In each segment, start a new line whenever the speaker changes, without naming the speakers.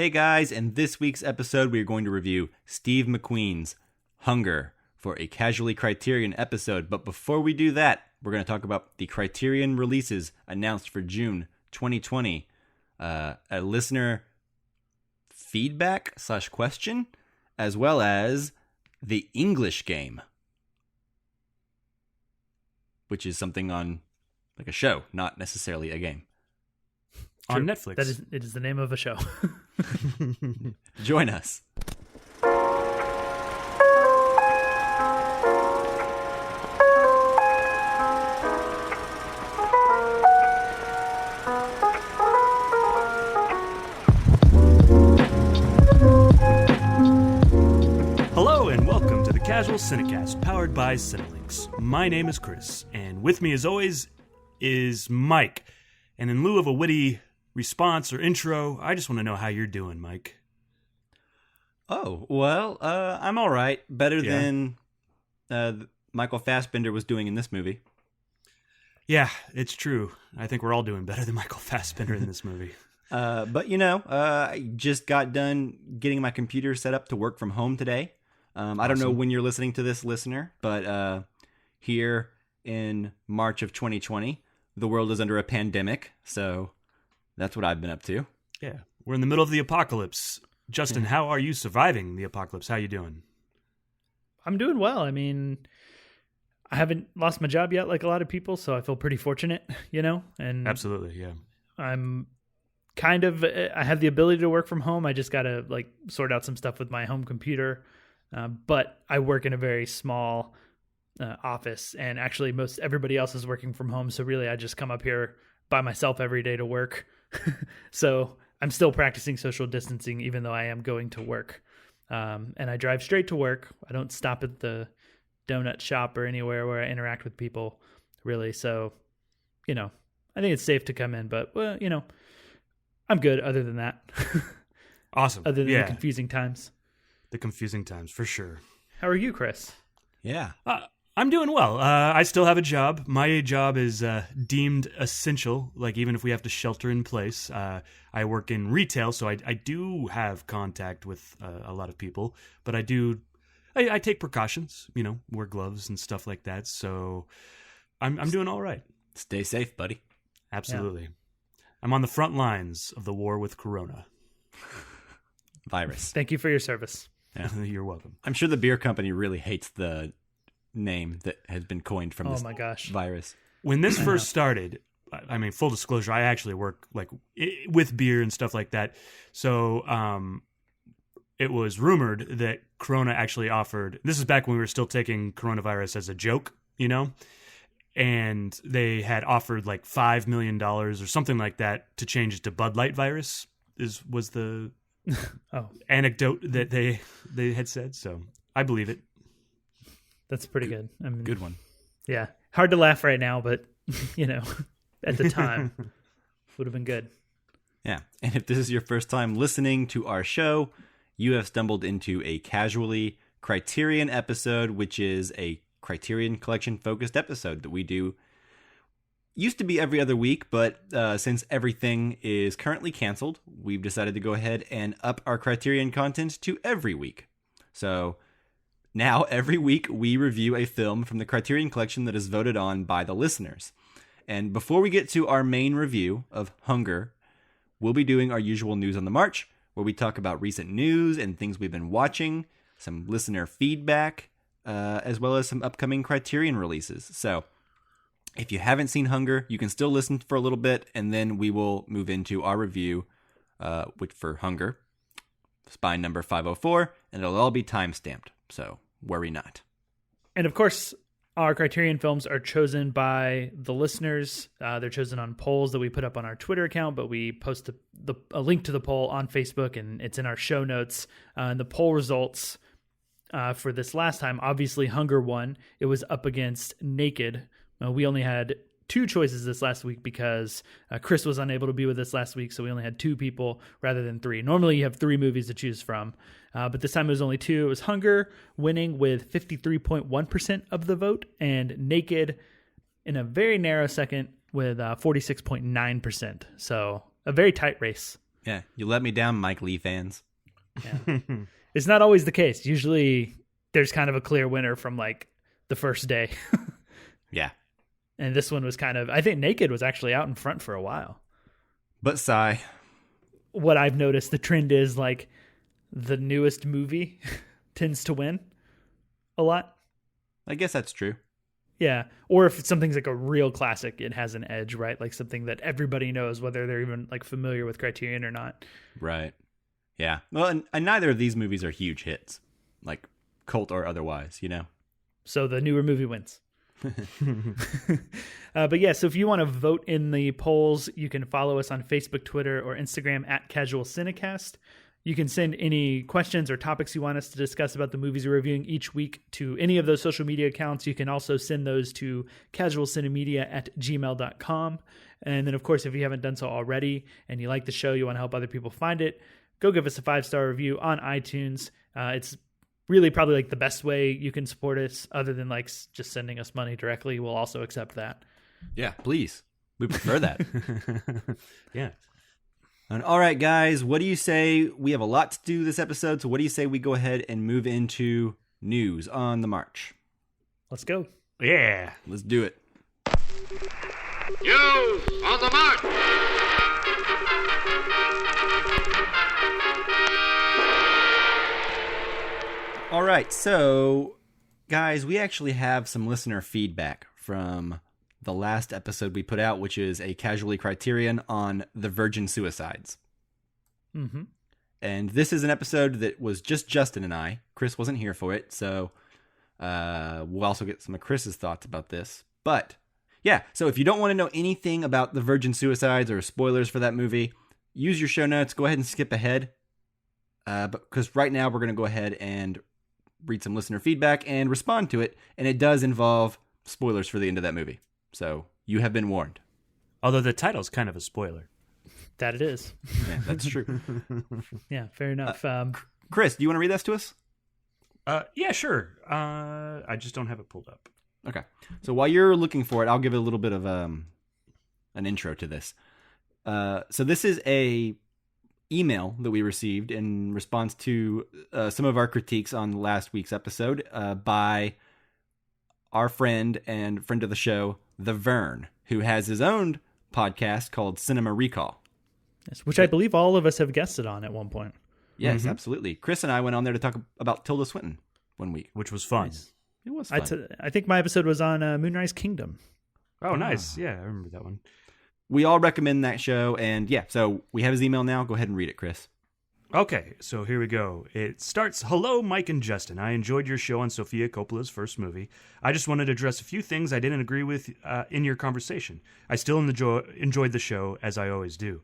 Hey guys, in this week's episode, we are going to review Steve McQueen's Hunger for a Casually Criterion episode. But before we do that, we're going to talk about the Criterion Releases announced for June 2020. A listener feedback / question, as well as the English game, which is something on like a show, not necessarily a game.
On Netflix.
It is the name of a show.
Join us.
Hello and welcome to the Casual Cinecast, powered by Cinelinx. My name is Chris, and with me as always is Mike. And in lieu of a witty response or intro, I just want to know how you're doing, Mike.
Oh, well, I'm all right. Better than Michael Fassbender was doing in this movie.
Yeah, it's true. I think we're all doing better than Michael Fassbender in this movie.
But, I just got done getting my computer set up to work from home today. I don't know when you're listening to this, listener, but here in March of 2020, the world is under a pandemic, so that's what I've been up to.
Yeah, we're in the middle of the apocalypse. Justin, how are you surviving the apocalypse? How are you doing?
I'm doing well. I mean, I haven't lost my job yet like a lot of people, so I feel pretty fortunate, And
Absolutely, yeah.
I'm I have the ability to work from home. I just got to sort out some stuff with my home computer. But I work in a very small office, and actually everybody else is working from home. So really I just come up here by myself every day to work. So I'm still practicing social distancing, even though I am going to work. And I drive straight to work. I don't stop at the donut shop or anywhere where I interact with people, really. So, I think it's safe to come in, but, I'm good other than that.
Awesome.
Other than the confusing times.
The confusing times, for sure.
How are you, Chris?
Yeah.
I'm doing well. I still have a job. My job is deemed essential, even if we have to shelter in place. I work in retail, so I do have contact with a lot of people, but I take precautions, wear gloves and stuff like that, so I'm doing all right.
Stay safe, buddy.
Absolutely. Yeah. I'm on the front lines of the war with Corona.
Virus.
Thank you for your service.
Yeah. You're welcome.
I'm sure the beer company really hates the name that has been coined from this virus.
When this first started, I mean, full disclosure, I actually work with beer and stuff like that. So it was rumored that Corona actually offered, this is back when we were still taking coronavirus as a joke, and they had offered $5 million or something like that to change it to Bud Light virus was the anecdote that they had said. So I believe it.
That's pretty good. I mean,
good one.
Yeah. Hard to laugh right now, but, at the time, would have been good.
Yeah. And if this is your first time listening to our show, you have stumbled into a Casually Criterion episode, which is a Criterion Collection focused episode that we do. Used to be every other week, but since everything is currently canceled, we've decided to go ahead and up our Criterion content to every week. So now, every week, we review a film from the Criterion Collection that is voted on by the listeners. And before we get to our main review of Hunger, we'll be doing our usual News on the March, where we talk about recent news and things we've been watching, some listener feedback, as well as some upcoming Criterion releases. So, if you haven't seen Hunger, you can still listen for a little bit, and then we will move into our review, which for Hunger, spine number 504, and it'll all be time-stamped. So worry not. And
of course, our Criterion films are chosen by the listeners. They're chosen on polls that we put up on our Twitter account, but we post a link to the poll on Facebook, and it's in our show notes. And the poll results for this last time, obviously Hunger won. It was up against Naked. We only had 2 choices this last week because Chris was unable to be with us last week, so we only had 2 people rather than 3. Normally you have 3 movies to choose from, but this time it was only 2. It was Hunger winning with 53.1% of the vote, and Naked in a very narrow second with 46.9%. So a very tight race.
Yeah, you let me down, Mike Lee fans.
Yeah. It's not always the case. Usually there's kind of a clear winner from like the first day.
Yeah.
And this one was kind of, I think Naked was actually out in front for a while.
But sigh.
What I've noticed, the trend is like the newest movie tends to win a lot.
I guess that's true.
Yeah. Or if something's like a real classic, it has an edge, right? Like something that everybody knows, whether they're even like familiar with Criterion or not.
Right. Yeah. Well, and neither of these movies are huge hits, like cult or otherwise, you know?
So the newer movie wins. But yeah, so if you want to vote in the polls, you can follow us on Facebook, Twitter, or Instagram at Casual Cinecast. You can send any questions or topics you want us to discuss about the movies we're reviewing each week to any of those social media accounts. You can also send those to casualcinemedia@gmail.com. And then, of course, if you haven't done so already and you like the show, you want to help other people find it, go give us a 5-star review on iTunes. It's really probably like the best way you can support us, other than like just sending us money directly. We'll also accept that.
Yeah, please. We prefer that.
Yeah.
And all right, guys, what do you say? We have a lot to do this episode, so what do you say we go ahead and move into news on the march?
Let's go.
Yeah.
Let's do it.
News on the march!
All right, so guys, we actually have some listener feedback from the last episode we put out, which is a Casually Criterion on the virgin suicides.
Mm-hmm.
And this is an episode that was just Justin and I. Chris wasn't here for it, so we'll also get some of Chris's thoughts about this. But yeah, so if you don't want to know anything about the virgin suicides or spoilers for that movie, use your show notes. Go ahead and skip ahead, because right now we're going to go ahead and read some listener feedback and respond to it, and it does involve spoilers for the end of that movie. So you have been warned.
Although the title's kind of a spoiler.
That it is.
Yeah, that's true.
Yeah, fair enough.
Chris, do you want to read this to us?
Yeah, sure. I just don't have it pulled up.
Okay. So while you're looking for it, I'll give it a little bit of an intro to this. So this is a email that we received in response to some of our critiques on last week's episode by our friend and friend of the show, the Vern, who has his own podcast called Cinema Recall.
Yes, which I believe all of us have guested on at one point.
Yes, absolutely. Chris and I went on there to talk about Tilda Swinton one week.
Which was fun.
Nice. It was fun.
I think my episode was on Moonrise Kingdom.
Oh, nice. Yeah, I remember that one.
We all recommend that show, and yeah, so we have his email now. Go ahead and read it, Chris.
Okay, so here we go. It starts, "Hello, Mike and Justin. I enjoyed your show on Sofia Coppola's first movie. I just wanted to address a few things I didn't agree with in your conversation. I still enjoyed the show, as I always do.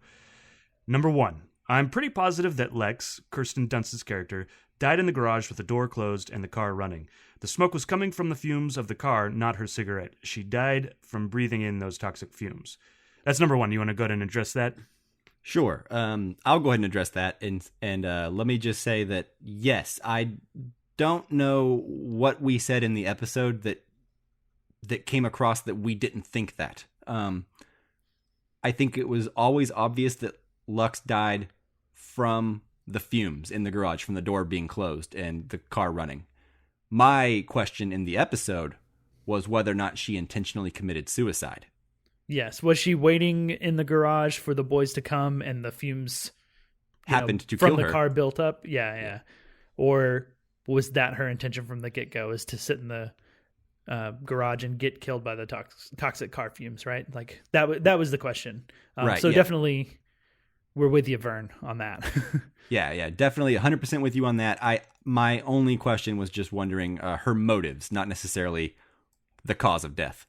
Number 1, I'm pretty positive that Lex, Kirsten Dunst's character, died in the garage with the door closed and the car running. The smoke was coming from the fumes of the car, not her cigarette. She died from breathing in those toxic fumes." That's number 1. You want to go ahead and address that?
Sure. I'll go ahead and address that. And let me just say that, yes, I don't know what we said in the episode that came across that we didn't think that. I think it was always obvious that Lux died from the fumes in the garage, from the door being closed and the car running. My question in the episode was whether or not she intentionally committed suicide.
Yes. Was she waiting in the garage for the boys to come and the fumes
happened to
from
kill
the
her?
car built up? Yeah. Or was that her intention from the get-go, is to sit in the garage and get killed by the toxic car fumes, right? Like that was the question.
Right,
so
yeah.
definitely we're with you, Vern, on that.
Yeah, definitely 100% with you on that. My only question was just wondering her motives, not necessarily the cause of death.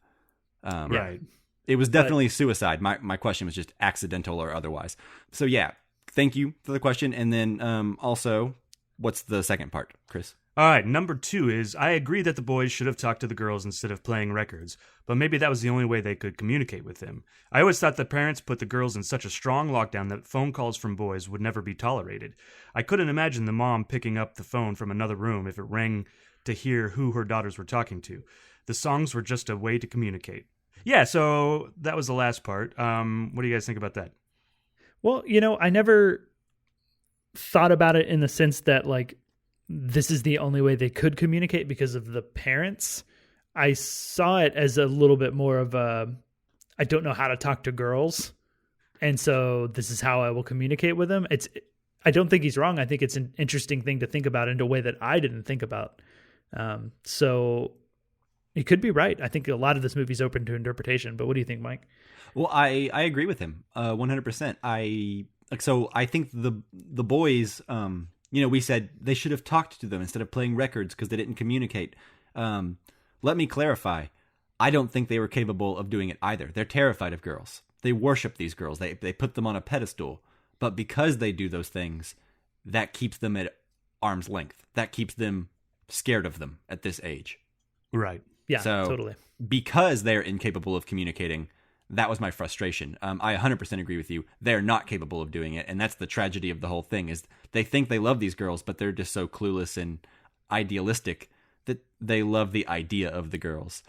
Right.
It was definitely suicide. My question was just accidental or otherwise. So yeah, thank you for the question. And then also, what's the second part, Chris?
All right, number 2 is, I agree that the boys should have talked to the girls instead of playing records, but maybe that was the only way they could communicate with them. I always thought that parents put the girls in such a strong lockdown that phone calls from boys would never be tolerated. I couldn't imagine the mom picking up the phone from another room if it rang to hear who her daughters were talking to. The songs were just a way to communicate. Yeah, so that was the last part. What do you guys think about that?
Well, I never thought about it in the sense that like this is the only way they could communicate because of the parents. I saw it as a little bit more of a, I don't know how to talk to girls, and so this is how I will communicate with them. I don't think he's wrong. I think it's an interesting thing to think about in a way that I didn't think about. So he could be right. I think a lot of this movie is open to interpretation, but what do you think, Mike?
Well, I agree with him 100%. So I think the boys, we said they should have talked to them instead of playing records because they didn't communicate. Let me clarify. I don't think they were capable of doing it either. They're terrified of girls. They worship these girls. They put them on a pedestal. But because they do those things, that keeps them at arm's length. That keeps them scared of them at this age.
Right.
Yeah,
so
totally.
Because they're incapable of communicating, that was my frustration. I 100% agree with you. They're not capable of doing it. And that's the tragedy of the whole thing is they think they love these girls, but they're just so clueless and idealistic that they love the idea of the girls.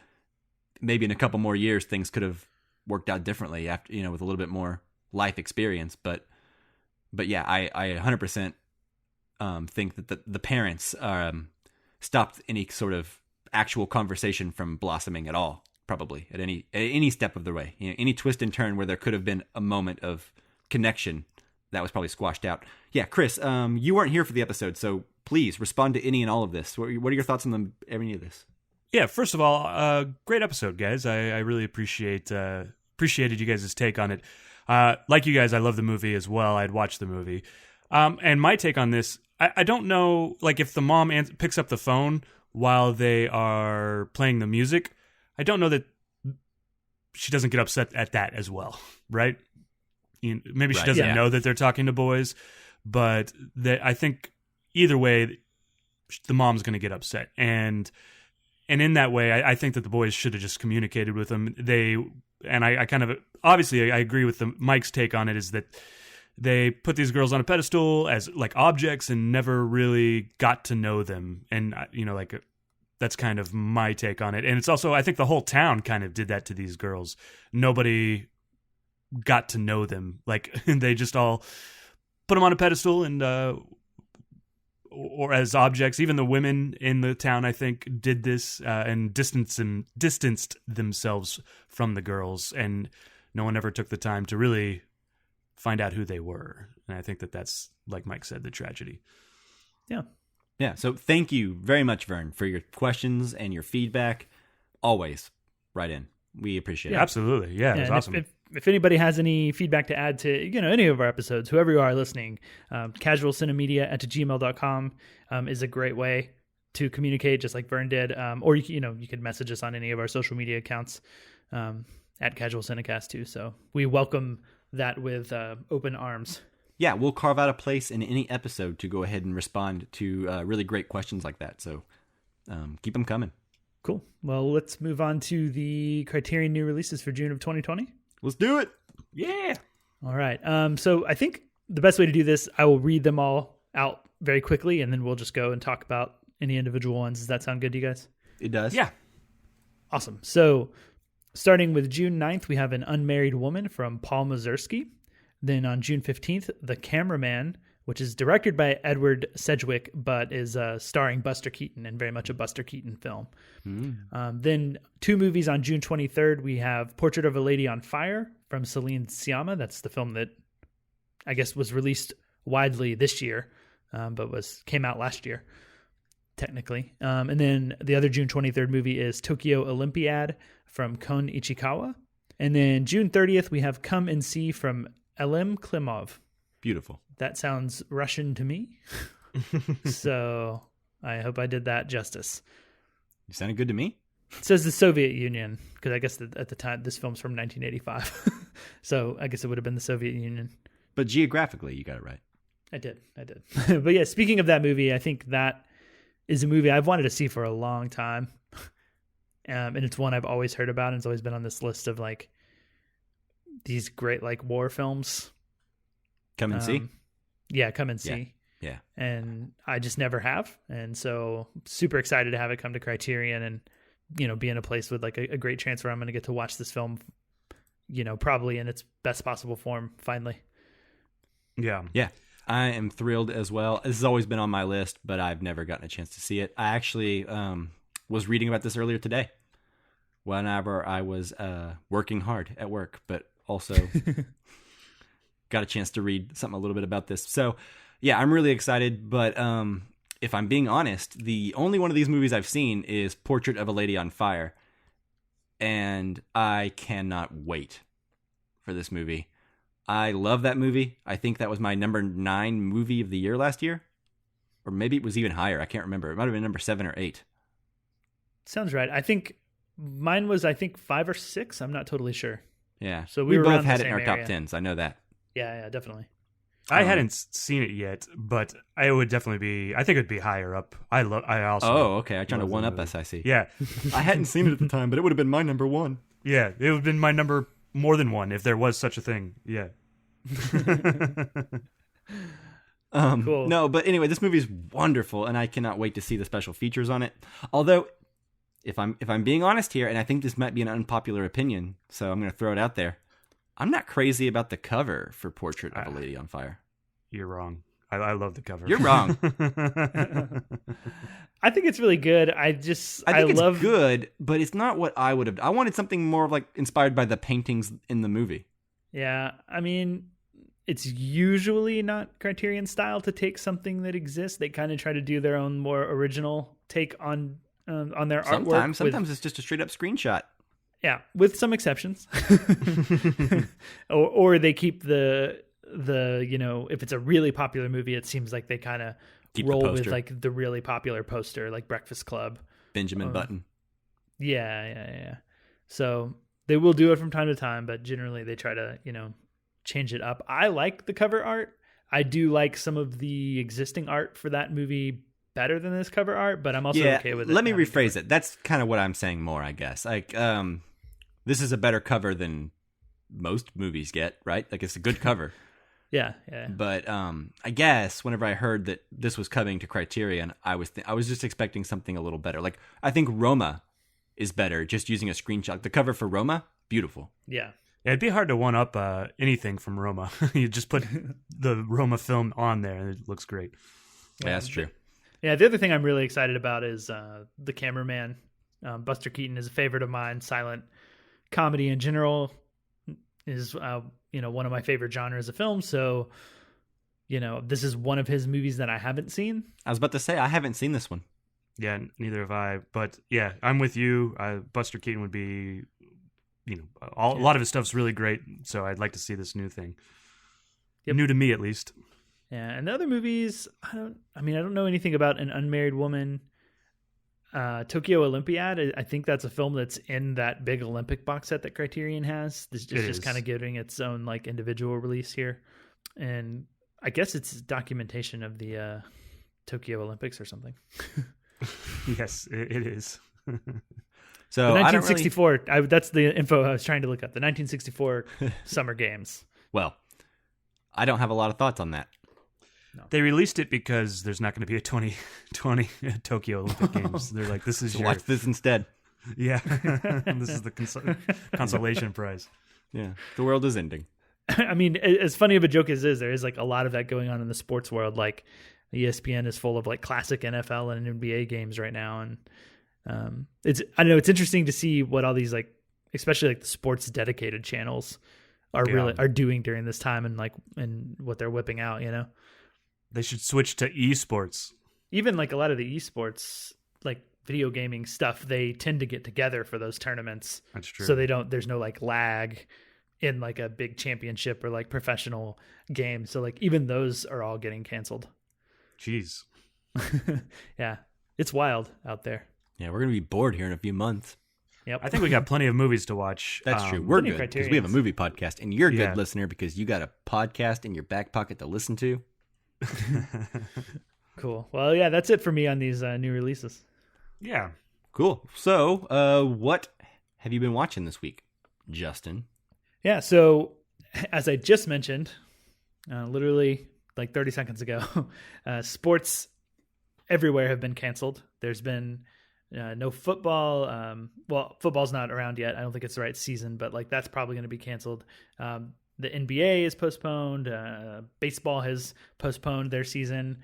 Maybe in a couple more years, things could have worked out differently after, with a little bit more life experience. But yeah, I 100% think that the parents stopped any sort of actual conversation from blossoming at all, probably at any step of the way. Any twist and turn where there could have been a moment of connection, that was probably squashed out. Yeah, Chris, you weren't here for the episode, so please respond to any and all of this. What are your thoughts on any of this?
Yeah, first of all, great episode, guys. I really appreciated you guys' take on it. Like you guys, I love the movie as well. I'd watched the movie. And my take on this, I don't know, like if the mom picks up the phone while they are playing the music, I don't know that she doesn't get upset at that as well, right? Maybe she doesn't know that they're talking to boys, but I think either way, the mom's going to get upset. And in that way, I think that the boys should have just communicated with them. I kind of, obviously, I agree with Mike's take on it, is that they put these girls on a pedestal as like objects and never really got to know them. And, that's kind of my take on it. And it's also, I think the whole town kind of did that to these girls. Nobody got to know them. Like, they just all put them on a pedestal and, or as objects. Even the women in the town, I think, did this and distanced themselves from the girls, and no one ever took the time to really find out who they were. And I think that's, like Mike said, the tragedy.
Yeah.
Yeah. So thank you very much, Vern, for your questions and your feedback. Always write in. We appreciate it.
Absolutely. Yeah, it was awesome.
If anybody has any feedback to add to, any of our episodes, whoever you are listening, casualcinemedia@gmail.com is a great way to communicate, just like Vern did. Or you could message us on any of our social media accounts at Casual Cinecast too. So we welcome that with open arms.
Yeah, we'll carve out a place in any episode to go ahead and respond to really great questions like that. So keep them coming.
Cool. Well, let's move on to the Criterion new releases for June of 2020.
Let's do it.
Yeah.
All right. So I think the best way to do this, I will read them all out very quickly, and then we'll just go and talk about any individual ones. Does that sound good to you guys?
It does.
Yeah.
Awesome. So starting with June 9th, we have An Unmarried Woman from Paul Mazursky. Then on June 15th, The Cameraman, which is directed by Edward Sedgwick, but is starring Buster Keaton, and very much a Buster Keaton film. Then 2 movies on June 23rd. We have Portrait of a Lady on Fire from Celine Sciamma. That's the film that I guess was released widely this year, but came out last year, technically. And then the other June 23rd movie is Tokyo Olympiad from Kon Ichikawa. And then June 30th, we have Come and See from Elem Klimov.
Beautiful.
That sounds Russian to me. So I hope I did that justice.
You sounded good to me.
It says the Soviet Union, because I guess at the time, this film's from 1985. So I guess it would have been the Soviet Union.
But geographically, you got it right.
I did. But yeah, speaking of that movie, I think that is a movie I've wanted to see for a long time. And it's one I've always heard about, and it's always been on this list of like these great like war films.
Come and see?
Yeah, Come and See.
Yeah.
And I just never have. And so super excited to have it come to Criterion and, be in a place with like a great chance where I'm going to get to watch this film, probably in its best possible form finally.
Yeah.
Yeah. I am thrilled as well. This has always been on my list, but I've never gotten a chance to see it. I actually was reading about this earlier today whenever I was working hard at work, but also got a chance to read something a little bit about this. So, yeah, I'm really excited, but if I'm being honest, the only one of these movies I've seen is Portrait of a Lady on Fire, and I cannot wait for this movie. I love that movie. I think that was my number 9 movie of the year last year. Or maybe it was even higher. I can't remember. It might have been number 7 or 8.
Sounds right. I think mine was 5 or 6. I'm not totally sure.
Yeah.
So
we
were
both
around
had
the
it in our
same
top
area.
10s. I know that.
Yeah, definitely.
I hadn't seen it yet, but I would definitely be. I think it'd be higher up. I also.
Oh, okay. I'm trying to
love the
one up
movie.
SIC.
Yeah,
I hadn't seen it at the time, but it would have been my number 1.
yeah. It would have been my number more than 1 if there was such a thing. Yeah.
Cool.
No, but anyway, this movie is wonderful, and I cannot wait to see the special features on it. Although, if I'm being honest here, and I think this might be an unpopular opinion, so I'm going to throw it out there, I'm not crazy about the cover for Portrait of a Lady on Fire.
You're wrong. I love the cover.
You're wrong.
I think it's really good. I think
it's good, but it's not what I would have. I wanted something more like inspired by the paintings in the movie.
Yeah, I mean, it's usually not Criterion style to take something that exists. They kind of try to do their own more original take on their artwork.
Sometimes it's just a straight up screenshot.
Yeah, with some exceptions. or they keep the if it's a really popular movie, it seems like they kind of roll with like the really popular poster, like Breakfast Club,
Benjamin Button.
Yeah. So they will do it from time to time, but generally they try to change it up. I like the cover art. I do like some of the existing art for that movie better than this cover art, but I'm also okay with it.
Let me rephrase it. That's kind of what I'm saying more, I guess. Like, this is a better cover than most movies get, right? Like, it's a good cover.
Yeah.
But I guess whenever I heard that this was coming to Criterion, I was just expecting something a little better. Like, I think Roma is better just using a screenshot. The cover for Roma, beautiful.
Yeah.
It'd be hard to one up anything from Roma. You just put the Roma film on there, and it looks great.
Yeah, that's true.
Yeah, the other thing I'm really excited about is the cameraman. Buster Keaton is a favorite of mine. Silent comedy in general is one of my favorite genres of film. So, this is one of his movies that I haven't seen.
I was about to say I haven't seen this one.
Yeah, neither have I. But yeah, I'm with you. Buster Keaton would be, a lot of his stuff's really great. So I'd like to see this new thing.
Yep.
New to me, at least.
Yeah, and the other movies, I don't know anything about An Unmarried Woman. Tokyo Olympiad, I think that's a film that's in that big Olympic box set that Criterion has. It's just kind of getting its own like individual release here, and I guess it's documentation of the Tokyo Olympics or something.
Yes, it is.
So
the 1964. That's the info I was trying to look up. The 1964 Summer Games.
Well, I don't have a lot of thoughts on that.
No.
They released it because there's not going to be a 2020 Tokyo Olympic Games. They're like, this is
So watch this instead.
Yeah, this is the consolation prize.
Yeah, the world is ending.
I mean, as funny of a joke as is, there is like a lot of that going on in the sports world. Like ESPN is full of like classic NFL and NBA games right now, and it's interesting to see what all these like, especially like the sports dedicated channels are doing during this time, and what they're whipping out.
They should switch to esports.
Even like a lot of the esports, like video gaming stuff, they tend to get together for those tournaments.
That's true.
So there's no like lag in like a big championship or like professional game. So like even those are all getting canceled.
Jeez.
Yeah. It's wild out there.
Yeah, we're going to be bored here in a few months.
Yep.
I think we got plenty of movies to watch.
That's true. We're
plenty of
good because we have a movie podcast, and you're a
Yeah.
good listener because you got a podcast in your back pocket to listen to.
Cool. Well, yeah, that's it for me on these new releases.
Yeah.
Cool. So, what have you been watching this week, Justin?
Yeah. So as I just mentioned, literally like 30 seconds ago, sports everywhere have been canceled. There's been no football. Well, football's not around yet. I don't think it's the right season, but like that's probably going to be canceled. the NBA is postponed. Baseball has postponed their season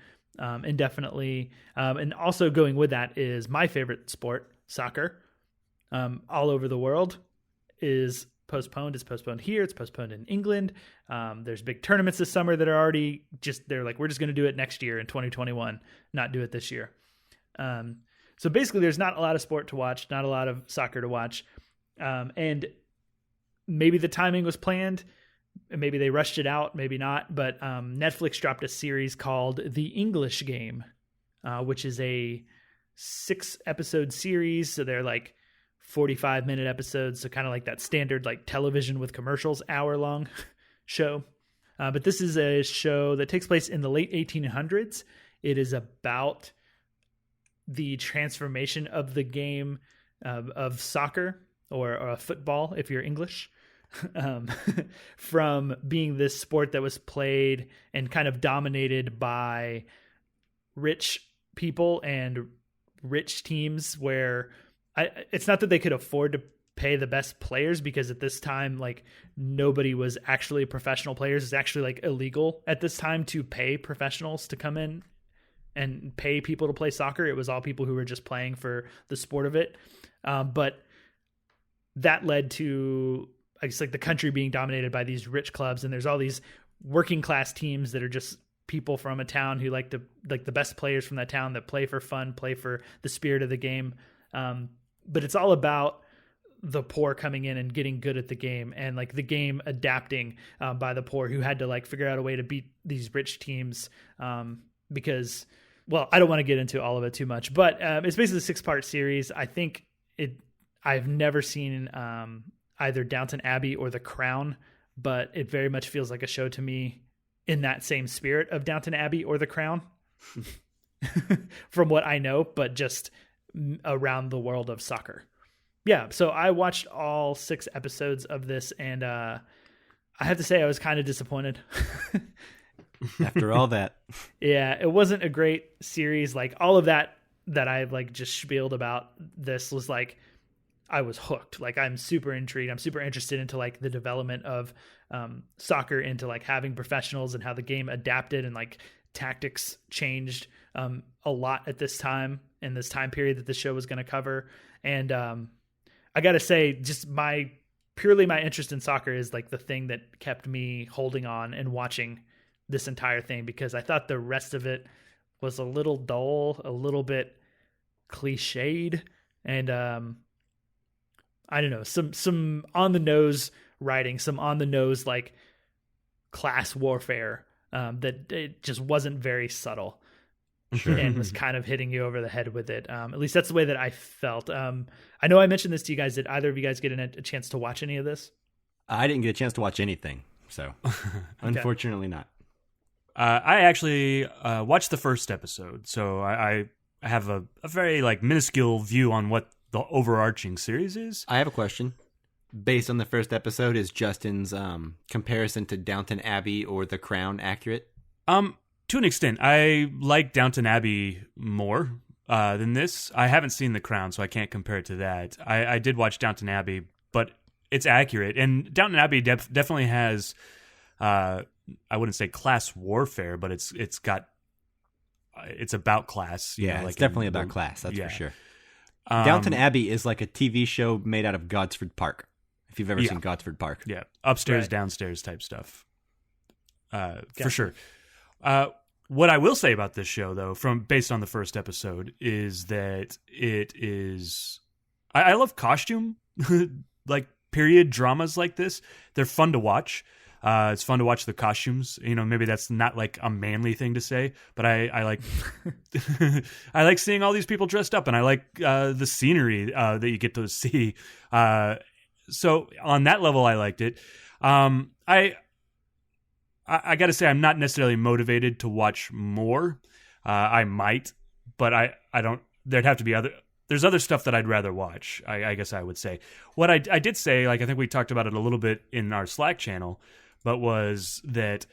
indefinitely. And also going with that is my favorite sport, soccer, all over the world is postponed. It's postponed here. It's postponed in England. There's big tournaments this summer that are already they're like, we're just going to do it next year in 2021, not do it this year. So basically there's not a lot of sport to watch, not a lot of soccer to watch. And maybe the timing was planned. Maybe they rushed it out, maybe not. But Netflix dropped a series called The English Game, which is a 6-episode series. So they're like 45-minute episodes. So kind of like that standard like television with commercials, hour-long show. But this is a show that takes place in the late 1800s. It is about the transformation of the game of soccer or football, if you're English. From being this sport that was played and kind of dominated by rich people and rich teams where it's not that they could afford to pay the best players, because at this time, like, nobody was actually professional players. It's actually like illegal at this time to pay professionals to come in and pay people to play soccer. It was all people who were just playing for the sport of it. But that led to, I guess, like the country being dominated by these rich clubs, and there's all these working class teams that are just people from a town who like the best players from that town that play for fun, play for the spirit of the game. But it's all about the poor coming in and getting good at the game, and like the game adapting by the poor who had to like figure out a way to beat these rich teams. Because, well, I don't want to get into all of it too much, but it's basically a 6-part series. I think I've never seen either Downton Abbey or The Crown, but it very much feels like a show to me in that same spirit of Downton Abbey or The Crown from what I know, but just around the world of soccer. Yeah. So I watched all 6 episodes of this, and I have to say I was kind of disappointed.
After all that.
Yeah, it wasn't a great series. Like all of that I've like just spieled about this was like, I was hooked. Like I'm super intrigued. I'm super interested into like the development of soccer, into like having professionals and how the game adapted and like tactics changed a lot at this time, in this time period that the show was going to cover. And I got to say, just purely my interest in soccer is like the thing that kept me holding on and watching this entire thing, because I thought the rest of it was a little dull, a little bit cliched, and I don't know, some on the nose writing, some on the nose like class warfare that it just wasn't very subtle. Sure. And was kind of hitting you over the head with it. At least that's the way that I felt. I know I mentioned this to you guys. Did either of you guys get a chance to watch any of this?
I didn't get a chance to watch anything, so unfortunately not.
I actually watched the first episode, so I have a very like minuscule view on what the overarching series is.
I have a question. Based on the first episode, is Justin's comparison to Downton Abbey or The Crown accurate?
To an extent. I like Downton Abbey more than this. I haven't seen The Crown, so I can't compare it to that. I did watch Downton Abbey, but it's accurate. And Downton Abbey definitely has, I wouldn't say class warfare, but it's about class.
Yeah,
like
it's definitely about class, that's for sure. Downton Abbey is like a TV show made out of Gosford Park, if you've ever seen Gosford Park.
Yeah, upstairs, downstairs type stuff. For sure. What I will say about this show, though, based on the first episode, is that it is. I love costume, like period dramas like this. They're fun to watch. It's fun to watch the costumes. You know, maybe that's not like a manly thing to say, but I like I like seeing all these people dressed up, and I like the scenery that you get to see. So on that level, I liked it. I got to say, I'm not necessarily motivated to watch more. I might, but I don't. There'd have to be there's other stuff that I'd rather watch, I guess I would say. What I did say, like I think we talked about it a little bit in our Slack channel, but was that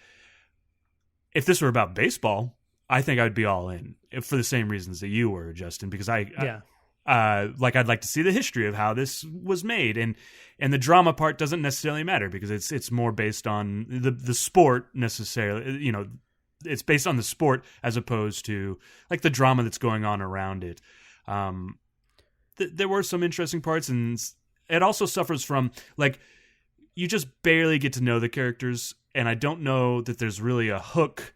if this were about baseball, I think I'd be all in for the same reasons that you were, Justin, because like I'd like to see the history of how this was made, and the drama part doesn't necessarily matter because it's more based on the sport necessarily. You know, it's based on the sport as opposed to like the drama that's going on around it. There were some interesting parts, and it also suffers from like you just barely get to know the characters, and I don't know that there's really a hook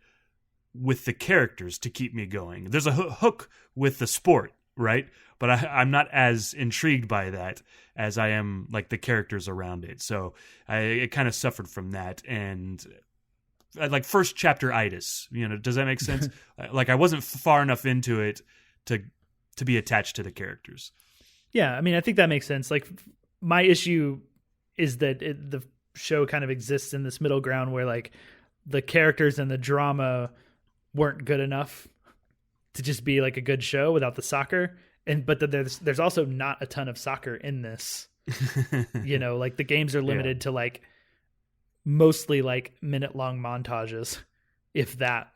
with the characters to keep me going. There's a hook with the sport, right? But I'm not as intrigued by that as I am like the characters around it. So it kind of suffered from that. And like first chapter itis, you know, does that make sense? Like I wasn't far enough into it to be attached to the characters.
Yeah, I mean, I think that makes sense. Like my issue is that the show kind of exists in this middle ground where like the characters and the drama weren't good enough to just be like a good show without the soccer. But there's also not a ton of soccer in this. You know, like the games are limited to like mostly like minute-long montages, if that.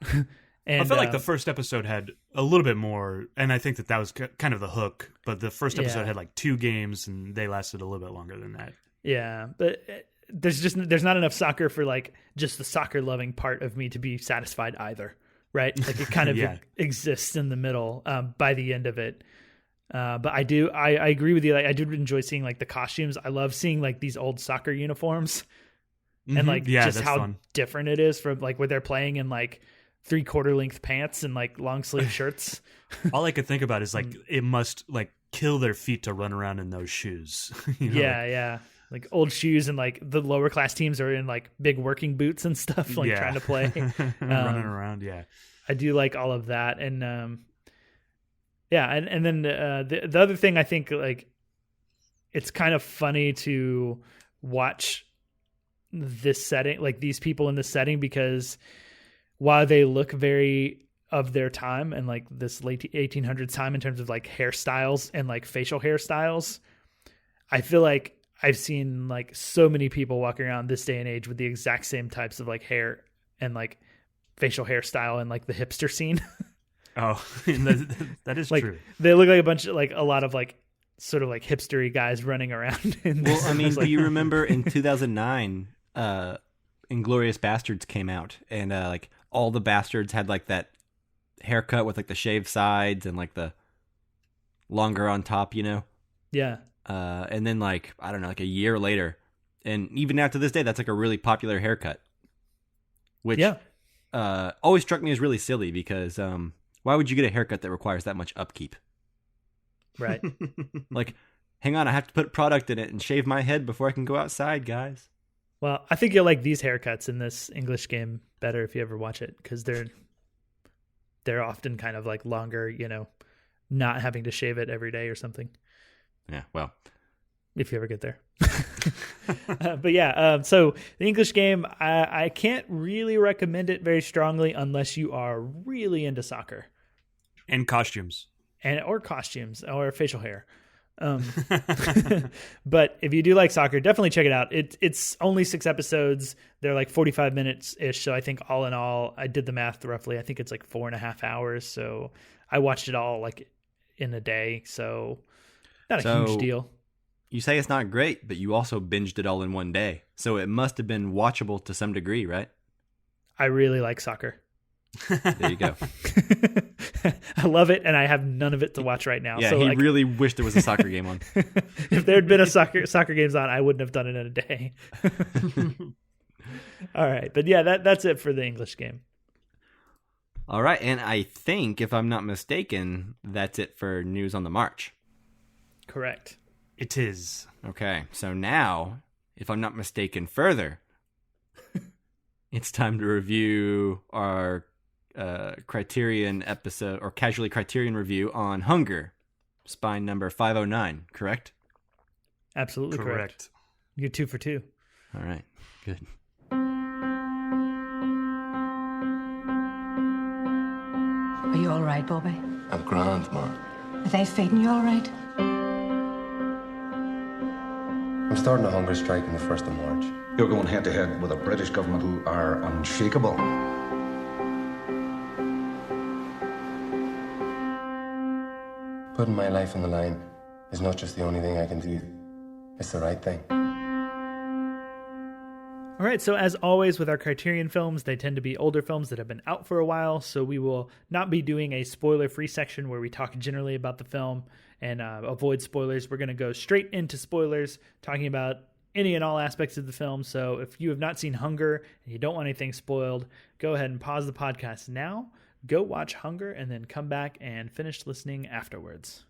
And
I felt like the first episode had a little bit more, and I think that was kind of the hook. But the first episode had like 2 games, and they lasted a little bit longer than that. Yeah,
but there's not enough soccer for like just the soccer-loving part of me to be satisfied either. Right, like it kind of exists in the middle by the end of it. But I agree with you. Like, I do enjoy seeing like the costumes. I love seeing like these old soccer uniforms, and like just how fun. Different it is from like where they're playing in like 3/4 length pants and like long sleeve shirts.
All I could think about is like it must like kill their feet to run around in those shoes. You know?
Yeah. Like old shoes, and like the lower class teams are in like big working boots and stuff, like trying to play,
running around. Yeah,
I do like all of that, and and then the other thing I think like it's kind of funny to watch this setting, like these people in this setting, because while they look very of their time and like this late 1800s time in terms of like hairstyles and like facial hairstyles, I feel like I've seen like so many people walking around this day and age with the exact same types of like hair and like facial hairstyle and like the hipster scene.
Oh, that is
like,
true.
They look like a lot of like sort of like hipstery guys running around.
Well, I mean, do you remember in 2009, Inglourious Bastards came out, and like all the bastards had like that haircut with like the shaved sides and like the longer on top, you know?
Yeah.
And then like, I don't know, like a year later, and even now to this day, that's like a really popular haircut, which always struck me as really silly because why would you get a haircut that requires that much upkeep?
Right.
Like, hang on, I have to put product in it and shave my head before I can go outside, guys.
Well, I think you'll like these haircuts in this English game better if you ever watch it, because they're often kind of like longer, you know, not having to shave it every day or something.
Yeah, well,
if you ever get there. But yeah, so the English game, I can't really recommend it very strongly unless you are really into soccer
and costumes,
or costumes or facial hair. But if you do like soccer, definitely check it out. It's only 6 episodes. They're like 45 minutes ish. So I think all in all, I did the math roughly. I think it's like 4.5 hours. So I watched it all like in a day. So not a huge deal.
You say it's not great, but you also binged it all in one day. So it must have been watchable to some degree, right?
I really like soccer.
There you go.
I love it, and I have none of it to watch right now.
Yeah,
so
he
like,
really wished there was a soccer game on.
If there had been a soccer games on, I wouldn't have done it in a day. All right, but yeah, that's it for the English game.
All right, and I think, if I'm not mistaken, that's it for news on the march.
Correct.
It is.
Okay, so now, if I'm not mistaken further, it's time to review our Criterion episode, or Casually Criterion review on Hunger, spine number 509, correct?
Absolutely correct. You're 2 for 2.
All right, good.
Are you all right, Bobby?
I'm grand, Ma.
Are they feeding you all right?
I'm starting a hunger strike on the 1st of March.
You're going head-to-head with a British government who are unshakable.
Putting my life on the line is not just the only thing I can do. It's the right thing.
All right, so as always with our Criterion films, they tend to be older films that have been out for a while, so we will not be doing a spoiler-free section where we talk generally about the film and avoid spoilers. We're going to go straight into spoilers, talking about any and all aspects of the film. So if you have not seen Hunger and you don't want anything spoiled, go ahead and pause the podcast now, go watch Hunger, and then come back and finish listening afterwards.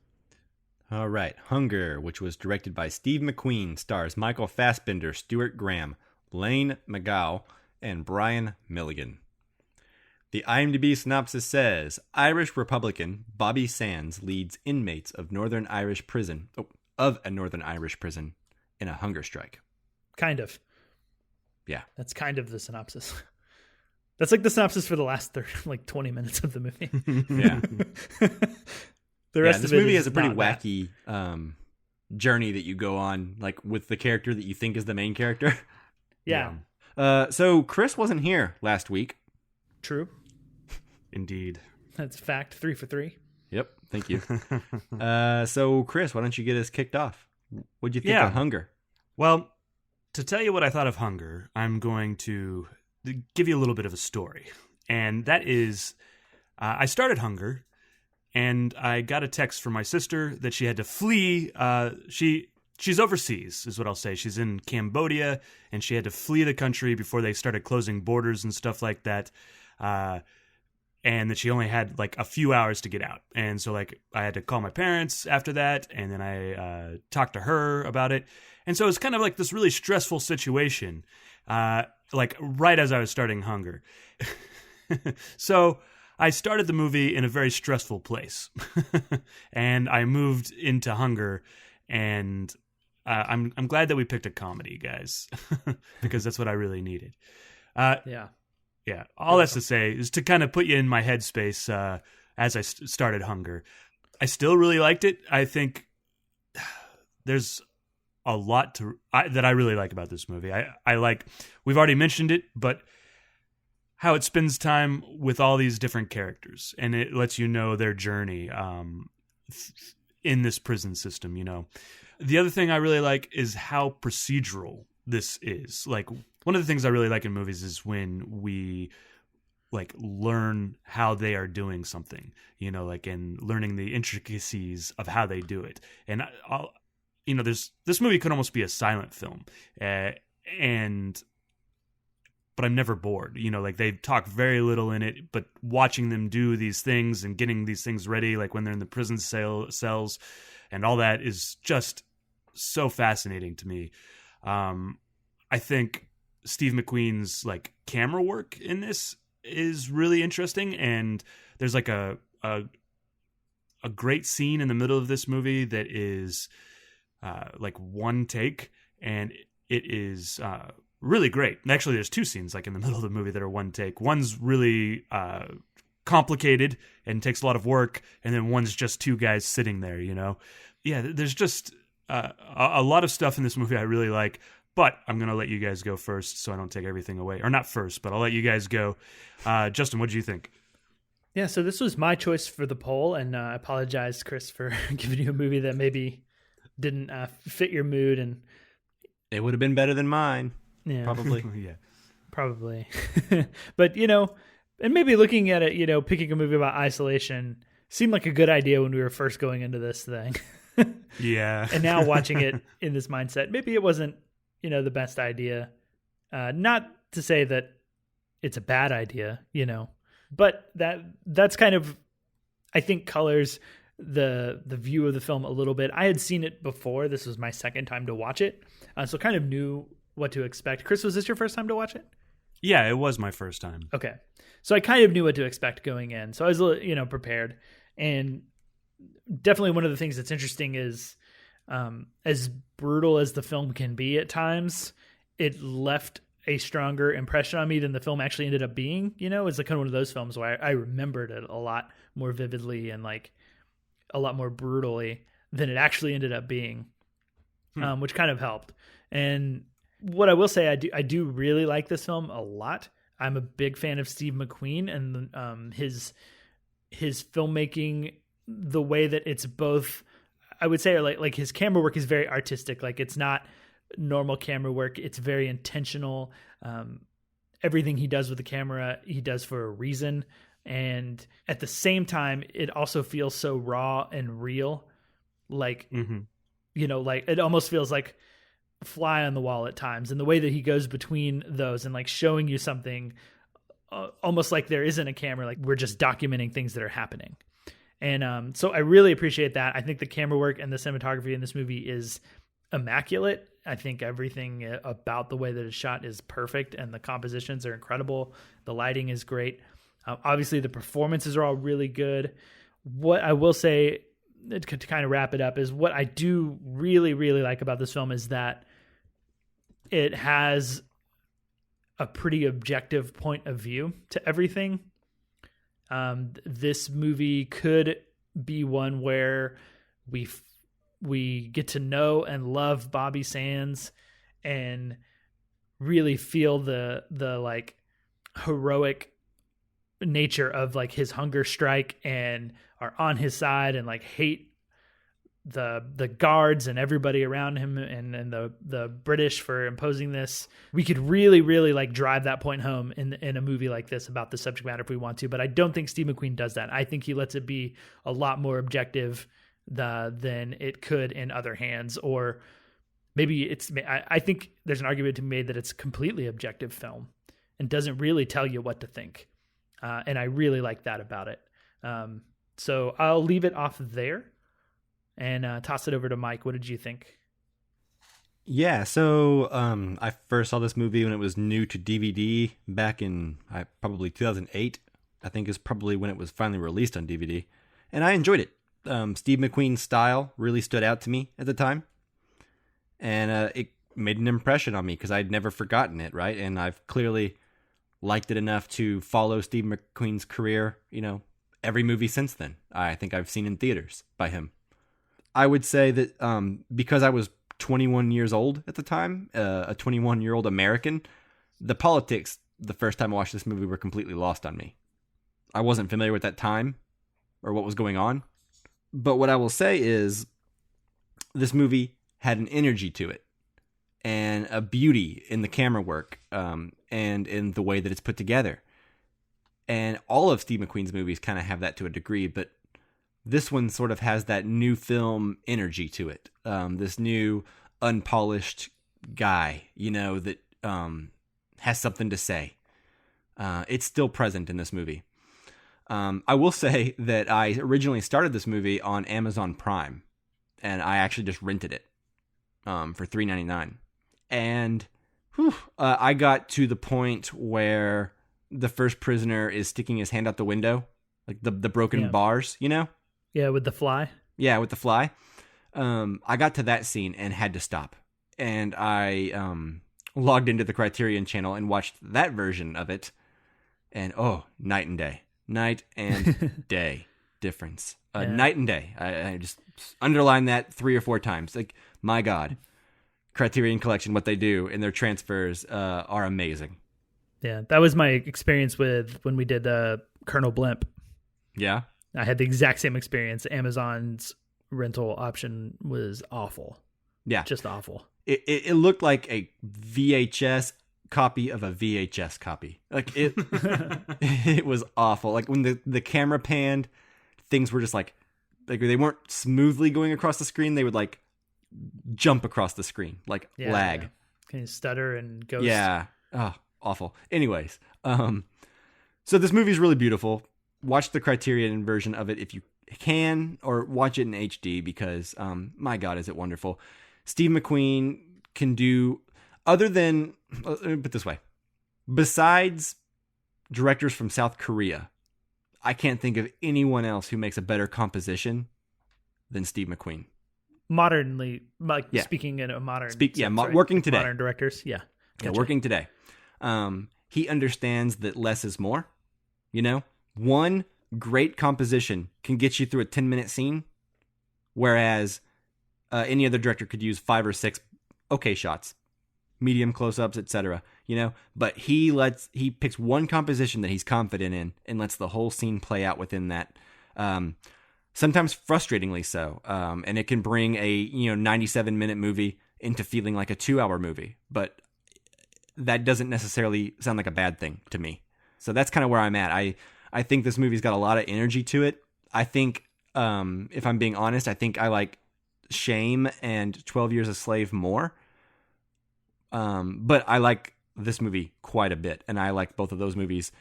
All right, Hunger, which was directed by Steve McQueen, stars Michael Fassbender, Stuart Graham, Lane McGow, and Brian Milligan. The IMDb synopsis says, Irish Republican Bobby Sands leads inmates of a Northern Irish prison in a hunger strike.
Kind of.
Yeah.
That's kind of the synopsis. That's like the synopsis for the last 20 minutes of the movie.
Yeah.
The rest
this
of it
movie
is
has a pretty
not
wacky journey that you go on, like with the character that you think is the main character.
Yeah.
So Chris wasn't here last week.
True.
Indeed.
That's fact. 3 for 3.
Yep. Thank you. So Chris, why don't you get us kicked off? What'd you think of Hunger?
Well, to tell you what I thought of Hunger, I'm going to give you a little bit of a story. And that is, I started Hunger, and I got a text from my sister that she had to flee. She's overseas, is what I'll say. She's in Cambodia, and she had to flee the country before they started closing borders and stuff like that. And that she only had like a few hours to get out. And so I had to call my parents after that, and then I talked to her about it. And so it was kind of like this really stressful situation, like right as I was starting Hunger. So I started the movie in a very stressful place, and I moved into Hunger, and I'm glad that we picked a comedy, guys, because that's what I really needed. Yeah, all that's to say is to kind of put you in my headspace as I started Hunger. I still really liked it. I think there's a lot that I really like about this movie. I like, we've already mentioned it, but how it spends time with all these different characters, and it lets you know their journey in this prison system, you know. The other thing I really like is how procedural this is. Like, one of the things I really like in movies is when we like learn how they are doing something, you know, like, and learning the intricacies of how they do it. And this movie could almost be a silent film, but I'm never bored. You know, like, they talk very little in it, but watching them do these things and getting these things ready, like when they're in the prison cells and all that, is just so fascinating to me. I think Steve McQueen's like camera work in this is really interesting, and there's like a great scene in the middle of this movie that is like one take, and it is really great. And actually, there's two scenes like in the middle of the movie that are one take. One's really complicated and takes a lot of work, and then one's just two guys sitting there, you know. Yeah, there's just a lot of stuff in this movie I really like. But I'm going to let you guys go first so I don't take everything away. Or not first, but I'll let you guys go. Justin, what did you think?
Yeah, so this was my choice for the poll, and I apologize, Chris, for giving you a movie that maybe didn't fit your mood. And
it would have been better than mine.
Yeah.
Probably.
Yeah.
Probably. But, you know, and maybe looking at it, you know, picking a movie about isolation seemed like a good idea when we were first going into this thing.
Yeah.
And now watching it in this mindset, maybe it wasn't, you know, the best idea. Not to say that it's a bad idea, you know, but that's kind of, I think, colors the view of the film a little bit. I had seen it before. This was my second time to watch it, so kind of knew what to expect. Chris, was this your first time to watch it?
Yeah, it was my first time.
Okay, so I kind of knew what to expect going in, so I was, you know, prepared. And definitely one of the things that's interesting is, as brutal as the film can be at times, it left a stronger impression on me than the film actually ended up being. You know, it's like kind of one of those films where I remembered it a lot more vividly and like a lot more brutally than it actually ended up being, which kind of helped. And what I will say, I do really like this film a lot. I'm a big fan of Steve McQueen and his filmmaking, the way that it's both, I would say, like his camera work is very artistic. Like it's not normal camera work. It's very intentional. Everything he does with the camera, he does for a reason. And at the same time, it also feels so raw and real. Like, you know, like it almost feels like fly on the wall at times. And the way that he goes between those and like showing you something almost like there isn't a camera, like we're just documenting things that are happening. And so I really appreciate that. I think the camera work and the cinematography in this movie is immaculate. I think everything about the way that it's shot is perfect, and the compositions are incredible. The lighting is great. Obviously, the performances are all really good. What I will say to kind of wrap it up is what I do really, really like about this film is that it has a pretty objective point of view to everything. This movie could be one where we get to know and love Bobby Sands and really feel the like heroic nature of like his hunger strike and are on his side and like hate the guards and everybody around him and the British for imposing this. We could really, really like drive that point home in a movie like this about the subject matter if we want to, but I don't think Steve McQueen does that. I think he lets it be a lot more objective than it could in other hands, or maybe I think there's an argument to be made that it's a completely objective film and doesn't really tell you what to think. And I really like that about it. So I'll leave it off there and toss it over to Mike. What did you think?
Yeah, so I first saw this movie when it was new to DVD back in probably 2008. I think is probably when it was finally released on DVD. And I enjoyed it. Steve McQueen's style really stood out to me at the time. And it made an impression on me because I'd never forgotten it, right? And I've clearly liked it enough to follow Steve McQueen's career, you know, every movie since then. I think I've seen in theaters by him. I would say that because I was 21 years old at the time, a 21-year-old American, the politics the first time I watched this movie were completely lost on me. I wasn't familiar with that time or what was going on. But what I will say is this movie had an energy to it and a beauty in the camera work and in the way that it's put together. And all of Steve McQueen's movies kind of have that to a degree, but this one sort of has that new film energy to it. This new unpolished guy, you know, that has something to say. It's still present in this movie. I will say that I originally started this movie on Amazon Prime, and I actually just rented it for $3.99. And I got to the point where the first prisoner is sticking his hand out the window, like the broken bars, you know?
Yeah, with the fly.
Yeah, with the fly. I got to that scene and had to stop. And I logged into the Criterion channel and watched that version of it. And night and day. Night and day difference. Night and day. I just underline that 3 or 4 times. Like, my God. Criterion Collection, what they do in their transfers are amazing.
Yeah, that was my experience with when we did the Colonel Blimp.
Yeah?
I had the exact same experience. Amazon's rental option was awful.
Yeah.
Just awful.
It looked like a VHS copy of a VHS copy. Like it it was awful. Like when the camera panned, things were just like they weren't smoothly going across the screen. They would like jump across the screen, like lag.
Yeah. Can you stutter and ghost?
Yeah. Oh, awful. Anyways, so this movie is really beautiful. Watch the Criterion version of it if you can, or watch it in HD because, my God, is it wonderful. Steve McQueen can do, other than, let me put it this way, besides directors from South Korea, I can't think of anyone else who makes a better composition than Steve McQueen.
Modernly, like speaking in a modern sense, right?
Working today.
Modern directors, yeah.
Gotcha. Yeah, working today. He understands that less is more, you know? One great composition can get you through a 10-minute scene, whereas any other director could use 5 or 6 okay shots, medium close-ups, etc. You know, but he picks one composition that he's confident in and lets the whole scene play out within that. sometimes frustratingly so. And it can bring a 97-minute movie into feeling like a 2-hour movie, but that doesn't necessarily sound like a bad thing to me. So that's kind of where I'm at. I think this movie's got a lot of energy to it. I think, if I'm being honest, I think I like Shame and 12 Years a Slave more. But I like this movie quite a bit, and I like both of those movies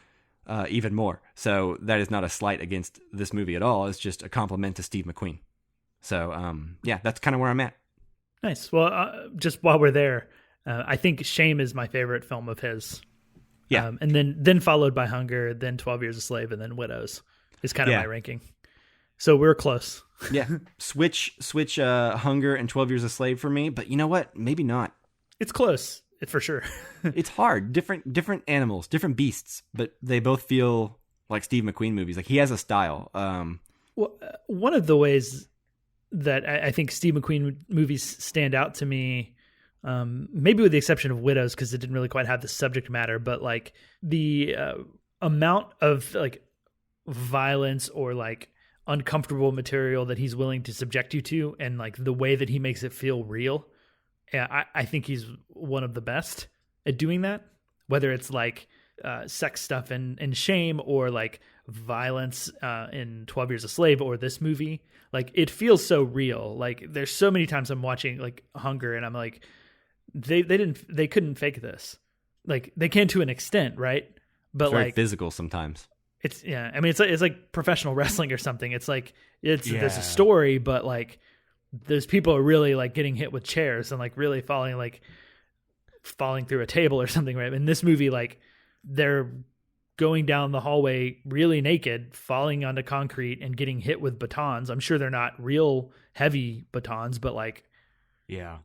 even more. So that is not a slight against this movie at all. It's just a compliment to Steve McQueen. So yeah, that's kind of where I'm at.
Nice. Well, just while we're there, I think Shame is my favorite film of his.
Yeah.
And then followed by Hunger, then 12 Years a Slave, and then Widows is kind of my ranking. So we're close.
Yeah. Switch Hunger and 12 Years a Slave for me, but you know what? Maybe not.
It's close, for sure.
It's hard. Different animals, different beasts, but they both feel like Steve McQueen movies. Like, he has a style.
Well, one of the ways that I think Steve McQueen movies stand out to me, maybe with the exception of Widows, because it didn't really quite have the subject matter, but like the amount of like violence or like uncomfortable material that he's willing to subject you to, and like the way that he makes it feel real. Yeah, I think he's one of the best at doing that, whether it's like sex stuff in Shame, or like violence in 12 Years a Slave, or this movie. Like, it feels so real. Like, there's so many times I'm watching like Hunger and I'm like, they couldn't fake this. Like, they can to an extent, right? But
it's very
like
physical sometimes.
It's I mean, it's like professional wrestling or something. It's like there's a story, but like those people are really like getting hit with chairs and like really falling through a table or something, right? In this movie, like they're going down the hallway really naked, falling onto concrete and getting hit with batons. I'm sure they're not real heavy batons, but like,
yeah,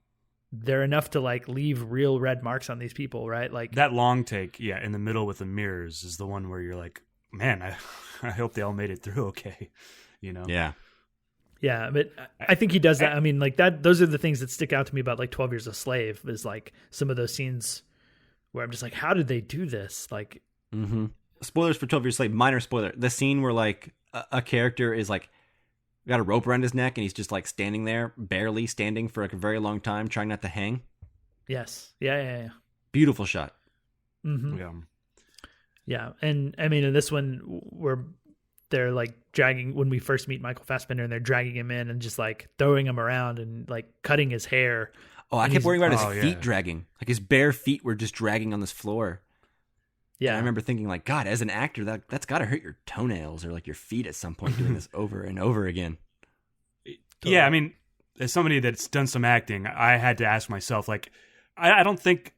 they're enough to like leave real red marks on these people, right? Like
that long take, in the middle with the mirrors is the one where you're like, man, I hope they all made it through okay,
Yeah.
Yeah, but I think he does that. I mean, like that. Those are the things that stick out to me about like 12 Years a Slave, is like some of those scenes where I'm just like, how did they do this? Like,
Spoilers for 12 Years a Slave. Minor spoiler: the scene where like a character is like got a rope around his neck and he's just like standing there, barely standing for like a very long time, trying not to hang.
Yes. Yeah.
Beautiful shot.
Mm-hmm.
Yeah.
Yeah, and I mean, in this one, where they're like dragging, when we first meet Michael Fassbender, and they're dragging him in and just like throwing him around and like cutting his hair.
Oh, I kept worrying about his feet dragging. Like, his bare feet were just dragging on this floor.
Yeah,
and I remember thinking, like, God, as an actor, that's got to hurt your toenails or like your feet at some point, doing this over and over again.
Totally. Yeah, I mean, as somebody that's done some acting, I had to ask myself, like, I don't think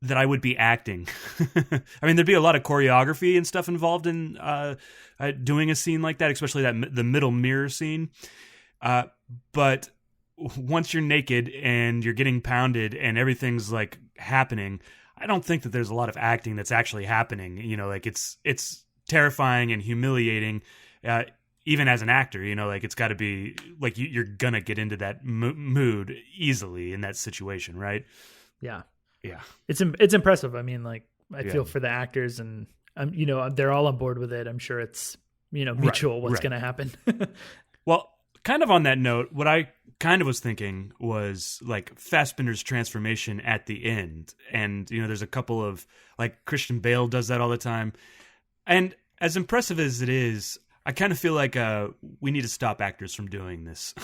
that I would be acting. I mean, there'd be a lot of choreography and stuff involved in doing a scene like that, especially the middle mirror scene. But once you're naked and you're getting pounded and everything's like happening, I don't think that there's a lot of acting that's actually happening. Like it's terrifying and humiliating, even as an actor. Like, it's got to be like you're gonna get into that mood easily in that situation, right?
Yeah.
Yeah,
it's impressive. I mean, like, I feel for the actors, and they're all on board with it. I'm sure it's mutual what's going to happen.
Well, kind of on that note, what I kind of was thinking was like Fassbender's transformation at the end, and there's a couple of like Christian Bale does that all the time, and as impressive as it is, I kind of feel like we need to stop actors from doing this.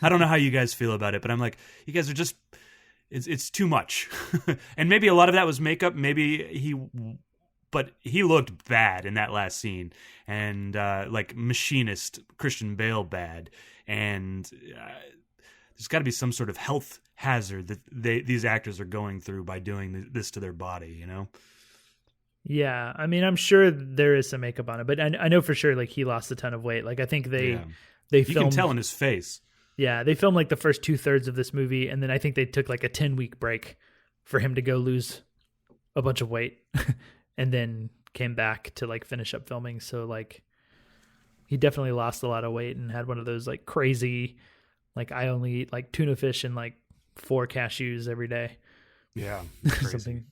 I don't know how you guys feel about it, but I'm like, you guys are just. It's too much. And maybe a lot of that was makeup. But he looked bad in that last scene, and like machinist Christian Bale bad. And there's got to be some sort of health hazard that these actors are going through by doing this to their body,
Yeah, I mean, I'm sure there is some makeup on it, but I know for sure like he lost a ton of weight. Like, I think they filmed,
you can tell in his face.
Yeah, they filmed like the first 2/3 of this movie, and then I think they took like a 10-week break for him to go lose a bunch of weight, and then came back to like finish up filming. So like, he definitely lost a lot of weight and had one of those like crazy, like, I only eat like tuna fish and like 4 cashews every day.
Yeah,
something.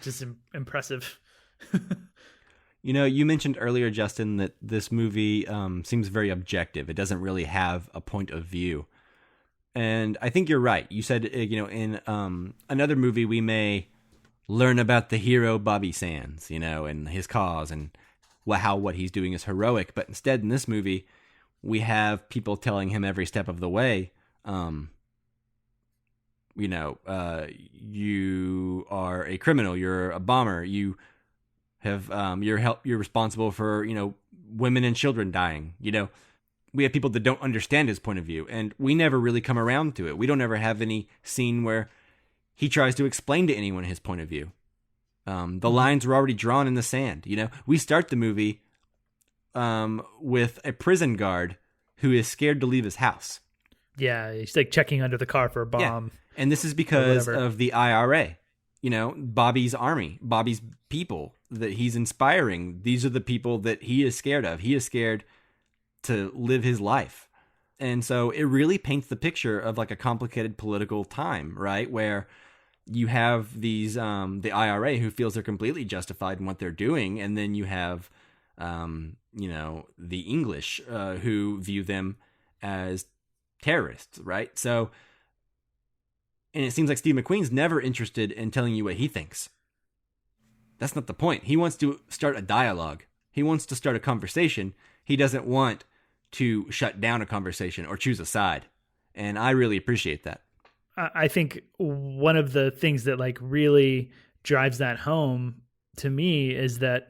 Just impressive.
You know, you mentioned earlier, Justin, that this movie seems very objective. It doesn't really have a point of view. And I think you're right. You said, in another movie, we may learn about the hero Bobby Sands, and his cause and what he's doing is heroic. But instead, in this movie, we have people telling him every step of the way, you are a criminal, you're a bomber, you have you're responsible for women and children dying. We have people that don't understand his point of view, and we never really come around to it. We don't ever have any scene where he tries to explain to anyone his point of view. The lines are already drawn in the sand. We start the movie with a prison guard who is scared to leave his house.
Yeah, he's like checking under the car for a bomb.
Yeah. And this is because of the IRA. Bobby's army, Bobby's people that he's inspiring. These are the people that he is scared of. He is scared to live his life. And so it really paints the picture of like a complicated political time, right? Where you have these, the IRA who feels they're completely justified in what they're doing. And then you have, the English who view them as terrorists, right? So, and it seems like Steve McQueen's never interested in telling you what he thinks. That's not the point. He wants to start a dialogue. He wants to start a conversation. He doesn't want to shut down a conversation or choose a side. And I really appreciate that.
I think one of the things that like really drives that home to me is that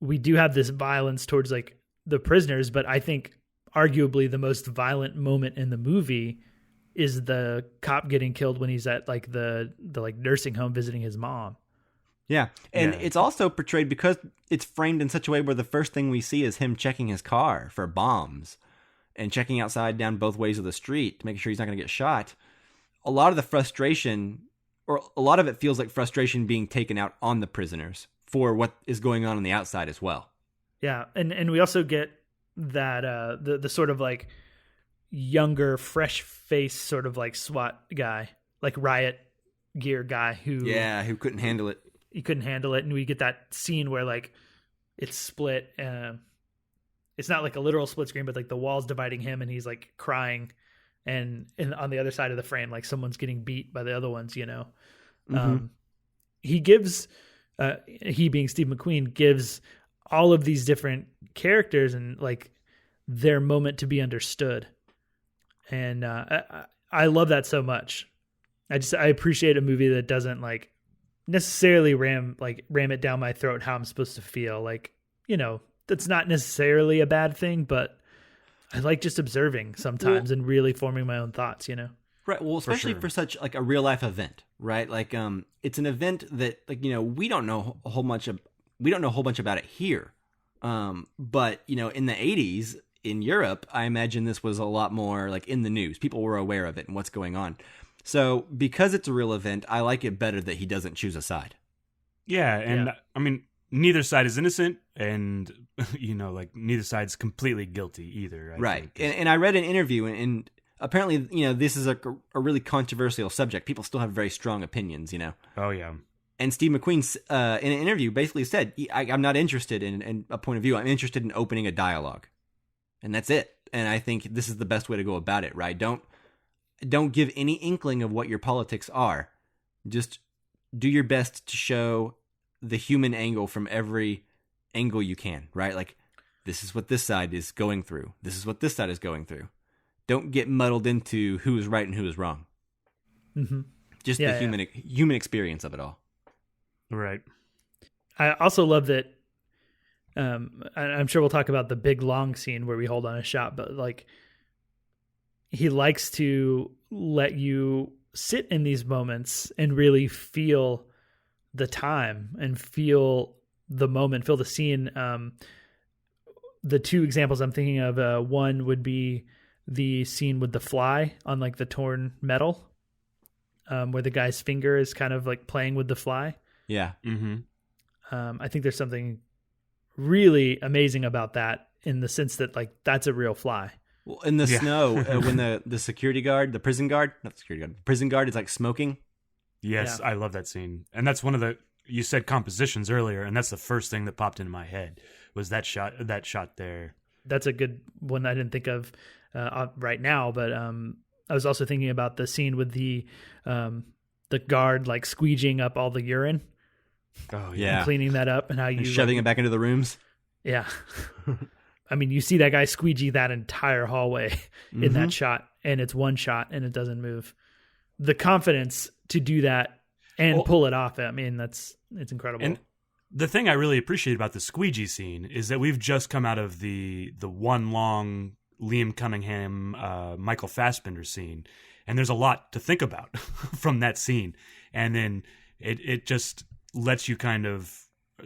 we do have this violence towards like the prisoners, but I think arguably the most violent moment in the movie is the cop getting killed when he's at like the like nursing home visiting his mom.
Yeah. And it's also portrayed because it's framed in such a way where the first thing we see is him checking his car for bombs and checking outside down both ways of the street to make sure he's not going to get shot. A lot of the frustration, or a lot of it feels like frustration being taken out on the prisoners for what is going on the outside as well. Yeah.
And we also get that the sort of like younger, fresh face sort of like SWAT guy, like riot gear guy who
couldn't handle it.
He couldn't handle it. And we get that scene where like it's split. It's not like a literal split screen, but like the wall's dividing him and he's like crying. And on the other side of the frame, like someone's getting beat by the other ones, He gives, he being Steve McQueen, gives all of these different characters and like their moment to be understood. And I love that so much. I appreciate a movie that doesn't like necessarily ram it down my throat how I'm supposed to feel. Like, that's not necessarily a bad thing, but I like just observing sometimes and really forming my own thoughts,
Right. Well, especially for such like a real life event, right? Like, it's an event that like, we don't know a whole bunch about it here. But in the 80s in Europe, I imagine this was a lot more like in the news. People were aware of it and what's going on. So because it's a real event, I like it better that he doesn't choose a side.
Yeah. And I mean, neither side is innocent and, like neither side's completely guilty either. I think.
And I read an interview and apparently, this is a really controversial subject. People still have very strong opinions,
Oh, yeah.
And Steve McQueen, in an interview, basically said, I'm not interested in a point of view. I'm interested in opening a dialogue. And that's it. And I think this is the best way to go about it, right? Don't give any inkling of what your politics are. Just do your best to show the human angle from every angle you can, right? Like, this is what this side is going through. This is what this side is going through. Don't get muddled into who is right and who is wrong.
Mm-hmm.
Just the human experience of it all.
Right.
I also love that. I'm sure we'll talk about the big long scene where we hold on a shot, but like he likes to let you sit in these moments and really feel the time and feel the moment, feel the scene. The two examples I'm thinking of, one would be the scene with the fly on like the torn metal, where the guy's finger is kind of like playing with the fly.
Yeah. Mm-hmm.
I think there's something really amazing about that in the sense that like that's a real fly.
Well, in the snow, when the security guard, the prison guard is like smoking.
Yes, I love that scene. And that's one of the you said compositions earlier, and that's the first thing that popped into my head was that shot there.
That's a good one I didn't think of right now, but I was also thinking about the scene with the guard like squeegeeing up all the urine.
Oh
And cleaning that up, and how you
shoving it back into the rooms.
Yeah. I mean, you see that guy squeegee that entire hallway in that shot, and it's one shot and it doesn't move. The confidence to do that and pull it off, I mean, it's incredible.
And the thing I really appreciate about the squeegee scene is that we've just come out of the one long Liam Cunningham, Michael Fassbender scene, and there's a lot to think about from that scene. And then it just lets you kind of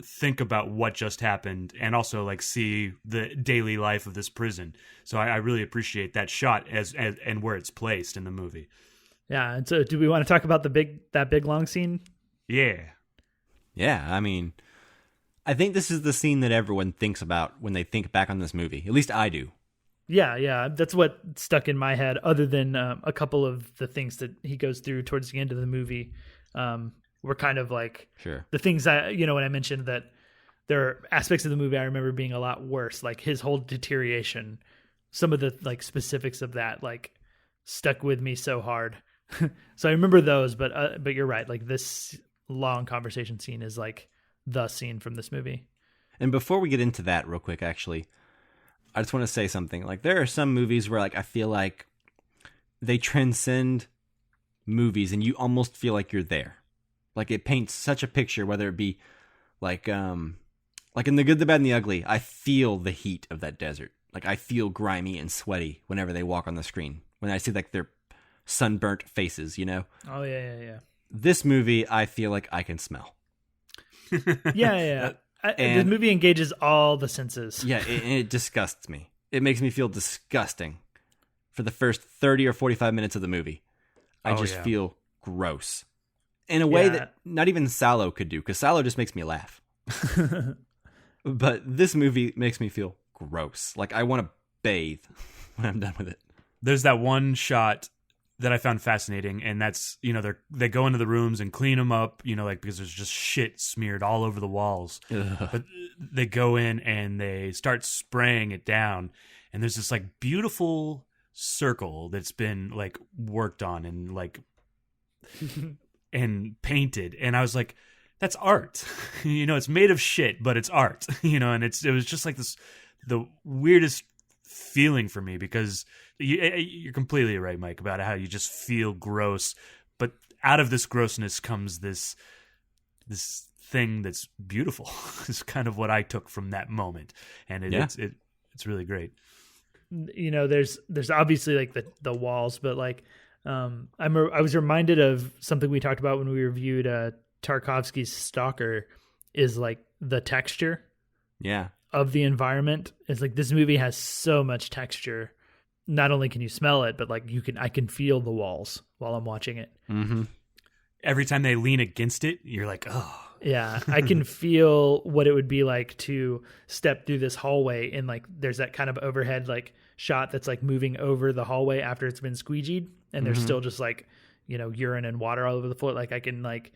think about what just happened and also like see the daily life of this prison. So I really appreciate that shot as and where it's placed in the movie.
Yeah. And so do we want to talk about that big long scene?
Yeah.
Yeah. I mean, I think this is the scene that everyone thinks about when they think back on this movie. At least I do.
Yeah. That's what stuck in my head, other than a couple of the things that he goes through towards the end of the movie. Were kind of like the things when I mentioned that there are aspects of the movie I remember being a lot worse, like his whole deterioration. Some of the like specifics of that like stuck with me so hard. So I remember those, but you're right. Like this long conversation scene is like the scene from this movie.
And before we get into that real quick, actually, I just want to say something. Like there are some movies where like I feel like they transcend movies and you almost feel like you're there. Like it paints such a picture, whether it be like in The Good, the Bad, and the Ugly, I feel the heat of that desert. Like I feel grimy and sweaty whenever they walk on the screen. When I see like their sunburnt faces, you know?
Oh yeah.
This movie, I feel like I can smell.
Yeah. The movie engages all the senses.
Yeah, it disgusts me. It makes me feel disgusting for the first 30 or 45 minutes of the movie. I just feel gross. In a way that not even Sallow could do, because Sallow just makes me laugh. But this movie makes me feel gross. Like I want to bathe when I'm done with it.
There's that one shot that I found fascinating, and that's, they go into the rooms and clean them up, like because there's just shit smeared all over the walls. Ugh. But they go in and they start spraying it down, and there's this like beautiful circle that's been like worked on and like and painted, and I was like, that's art. It's made of shit, but it's art. And it was just like the weirdest feeling for me, because you're completely right, Mike, about how you just feel gross, but out of this grossness comes this thing that's beautiful. Is kind of what I took from that moment, and it's really great.
There's obviously like the walls, but like I was reminded of something we talked about when we reviewed Tarkovsky's Stalker, is like the texture of the environment. It's like this movie has so much texture. Not only can you smell it, but like I can feel the walls while I'm watching it.
Mm-hmm.
Every time they lean against it, you're like, oh.
Yeah, I can feel what it would be like to step through this hallway, and like there's that kind of overhead like shot that's like moving over the hallway after it's been squeegeed, and there's still just like urine and water all over the floor. Like I can like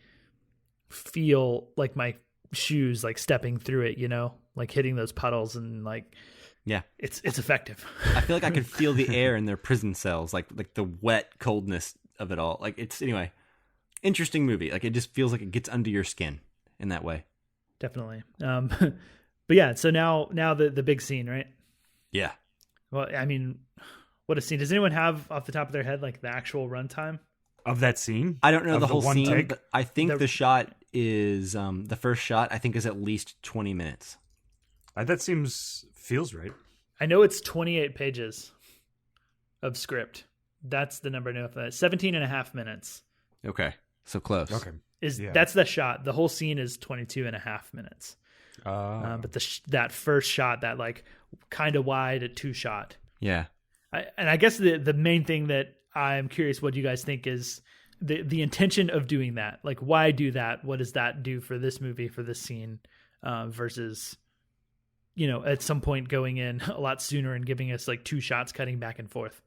feel like my shoes like stepping through it, like hitting those puddles, and like it's effective.
I feel like I could feel the air in their prison cells, like the wet coldness of it all. Like it's anyway, interesting movie. Like it just feels like it gets under your skin in that way.
Definitely. But yeah, so now the big scene, right?
Yeah.
Well, I mean, what a scene. Does anyone have off the top of their head like the actual runtime
of that scene?
I don't know the whole scene,
take?
but I think the shot is the first shot I think is at least 20 minutes.
That feels right.
I know it's 28 pages of script. That's the number I know for that. 17 and a half minutes.
Okay. So close.
Okay.
That's the shot. The whole scene is 22 and a half minutes. But that first shot, that like kind of wide at 2 shot.
Yeah.
And I guess the main thing that I'm curious what you guys think is the intention of doing that. Like, why do that? What does that do for this movie, for this scene, versus, at some point going in a lot sooner and giving us like 2 shots cutting back and forth?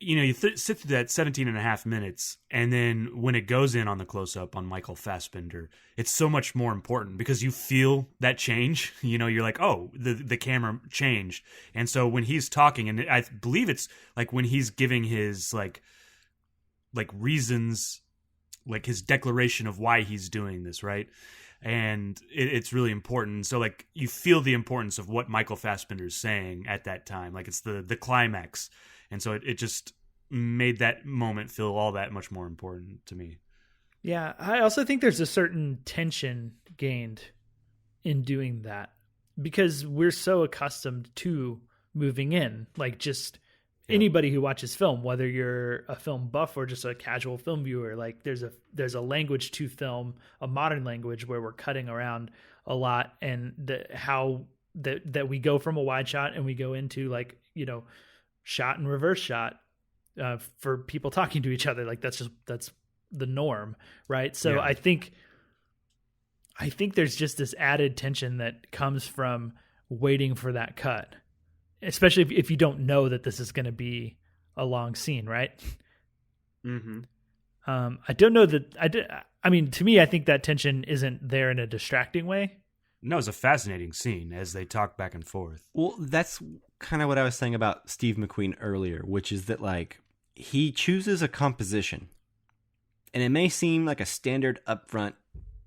you sit through that 17 and a half minutes, and then when it goes in on the close-up on Michael Fassbender, it's so much more important because you feel that change. You're like, oh, the camera changed. And so when he's talking, and I believe it's like when he's giving his like reasons, like his declaration of why he's doing this, right? And it's really important. So like you feel the importance of what Michael Fassbender's saying at that time. Like it's the climax. And so it just made that moment feel all that much more important to me.
Yeah, I also think there's a certain tension gained in doing that because we're so accustomed to moving in. Like just anybody who watches film, whether you're a film buff or just a casual film viewer, like there's a language to film, a modern language where we're cutting around a lot, and that we go from a wide shot and we go into like, shot and reverse shot for people talking to each other. Like that's the norm, right? So I think there's just this added tension that comes from waiting for that cut, especially if you don't know that this is going to be a long scene, right?
Mm-hmm.
I don't know that I mean, to me, I think that tension isn't there in a distracting way.
No, it's a fascinating scene as they talk back and forth.
Well, that's kind of what I was saying about Steve McQueen earlier, which is that like he chooses a composition, and it may seem like a standard upfront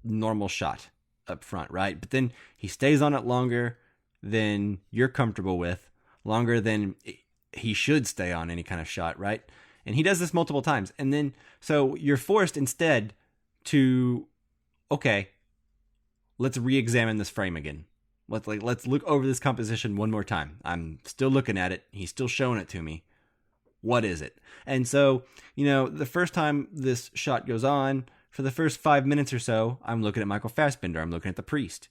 normal shot up front, right? But then he stays on it longer than you're comfortable with, longer than he should stay on any kind of shot, right? And he does this multiple times. And then so you're forced instead to, okay, let's re-examine this frame again. Let's look over this composition one more time. I'm still looking at it. He's still showing it to me. What is it? And so, the first time this shot goes on, for the first 5 minutes or so, I'm looking at Michael Fassbender. I'm looking at the priest.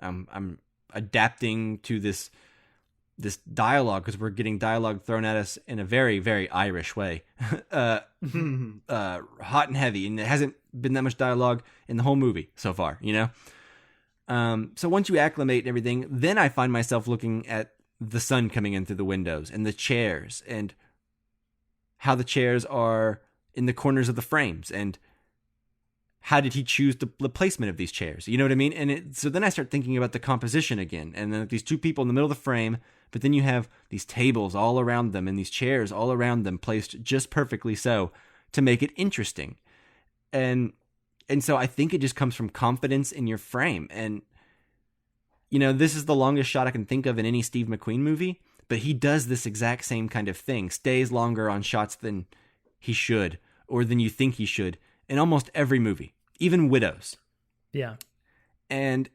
I'm adapting to this dialogue because we're getting dialogue thrown at us in a very, very Irish way, hot and heavy, and it hasn't been that much dialogue in the whole movie so far. So once you acclimate and everything, then I find myself looking at the sun coming in through the windows and the chairs and how the chairs are in the corners of the frames and how did he choose the placement of these chairs? You know what I mean? And so then I start thinking about the composition again, and then these two people in the middle of the frame, but then you have these tables all around them and these chairs all around them placed just perfectly so to make it interesting. And so I think it just comes from confidence in your frame. And, this is the longest shot I can think of in any Steve McQueen movie, but he does this exact same kind of thing, stays longer on shots than he should or than you think he should in almost every movie, even Widows.
Yeah.
And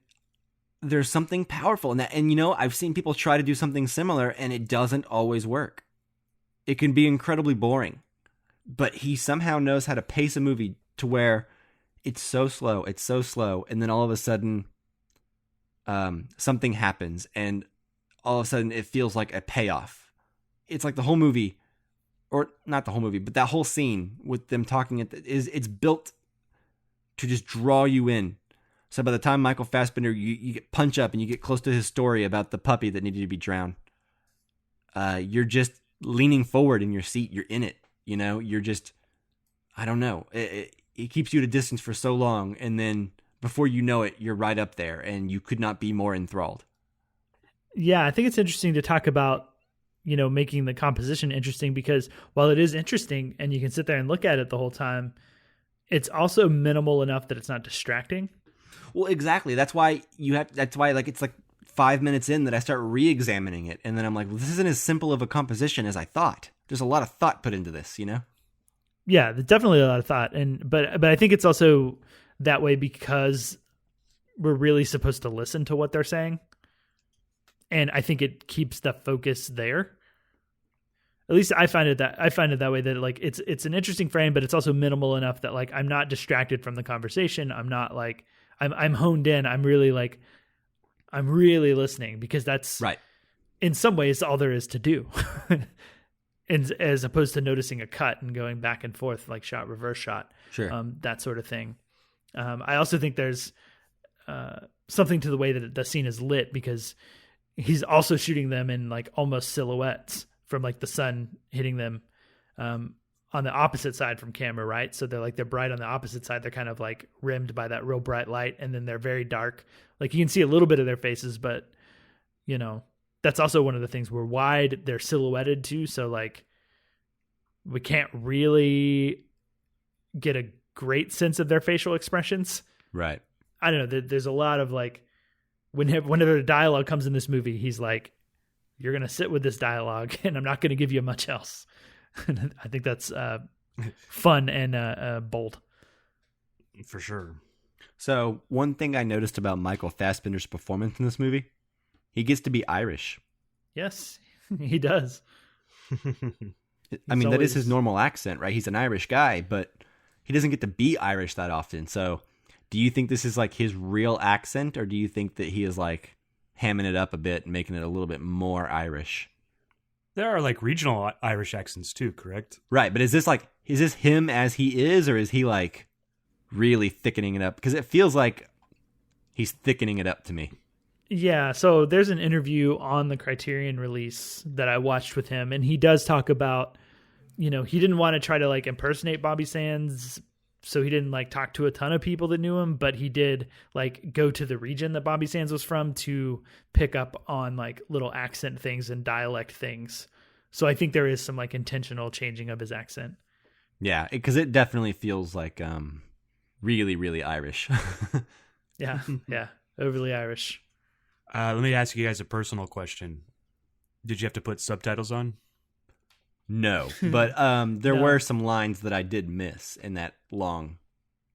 there's something powerful in that. And, I've seen people try to do something similar and it doesn't always work. It can be incredibly boring, but he somehow knows how to pace a movie to where it's so slow. And then all of a sudden, something happens and all of a sudden it feels like a payoff. It's like the whole movie, or not the whole movie, but that whole scene with them talking, it's built to just draw you in. So by the time Michael Fassbender, you get punch up and you get close to his story about the puppy that needed to be drowned, you're just leaning forward in your seat. You're in it. You're just, I don't know. It keeps you at a distance for so long, and then before you know it, you're right up there, and you could not be more enthralled.
Yeah, I think it's interesting to talk about, making the composition interesting, because while it is interesting and you can sit there and look at it the whole time, it's also minimal enough that it's not distracting.
Well, exactly. That's why it's like 5 minutes in that I start re-examining it, and then I'm like, well, this isn't as simple of a composition as I thought. There's a lot of thought put into this,
Yeah, there's definitely a lot of thought, but I think it's also that way because we're really supposed to listen to what they're saying, and I think it keeps the focus there. At least I find it that way, that like it's an interesting frame, but it's also minimal enough that like I'm not distracted from the conversation. I'm not like I'm honed in. I'm really listening, because that's
right.
In some ways all there is to do. And as opposed to noticing a cut and going back and forth, like shot, reverse shot,
sure,
that sort of thing. I also think there's something to the way that the scene is lit, because he's also shooting them in like almost silhouettes from like the sun hitting them on the opposite side from camera, right? So they're bright on the opposite side. They're kind of like rimmed by that real bright light, and then they're very dark. Like you can see a little bit of their faces, but you know, that's also one of the things. We're wide, they're silhouetted too, so like we can't really get a great sense of their facial expressions.
Right.
I don't know. There's a lot of like, whenever the dialogue comes in this movie, he's like, you're going to sit with this dialogue and I'm not going to give you much else. I think that's fun and bold.
For sure.
So one thing I noticed about Michael Fassbender's performance in this movie, he gets to be Irish.
Yes, he does.
I mean, that is his normal accent, right? He's an Irish guy, but he doesn't get to be Irish that often. So do you think this is like his real accent, or do you think that he is like hamming it up a bit and making it a little bit more Irish?
There are like regional Irish accents too, correct?
Right, but is this him as he is, or is he like really thickening it up? Because it feels like he's thickening it up to me.
Yeah, so there's an interview on the Criterion release that I watched with him, and he does talk about, you know, he didn't want to try to like impersonate Bobby Sands, so he didn't like talk to a ton of people that knew him, but he did like go to the region that Bobby Sands was from to pick up on like little accent things and dialect things. So I think there is some like intentional changing of his accent.
Yeah, because it definitely feels like really, really Irish.
Yeah, overly Irish.
Let me ask you guys a personal question. Did you have to put subtitles on?
No, but there were some lines that I did miss in that long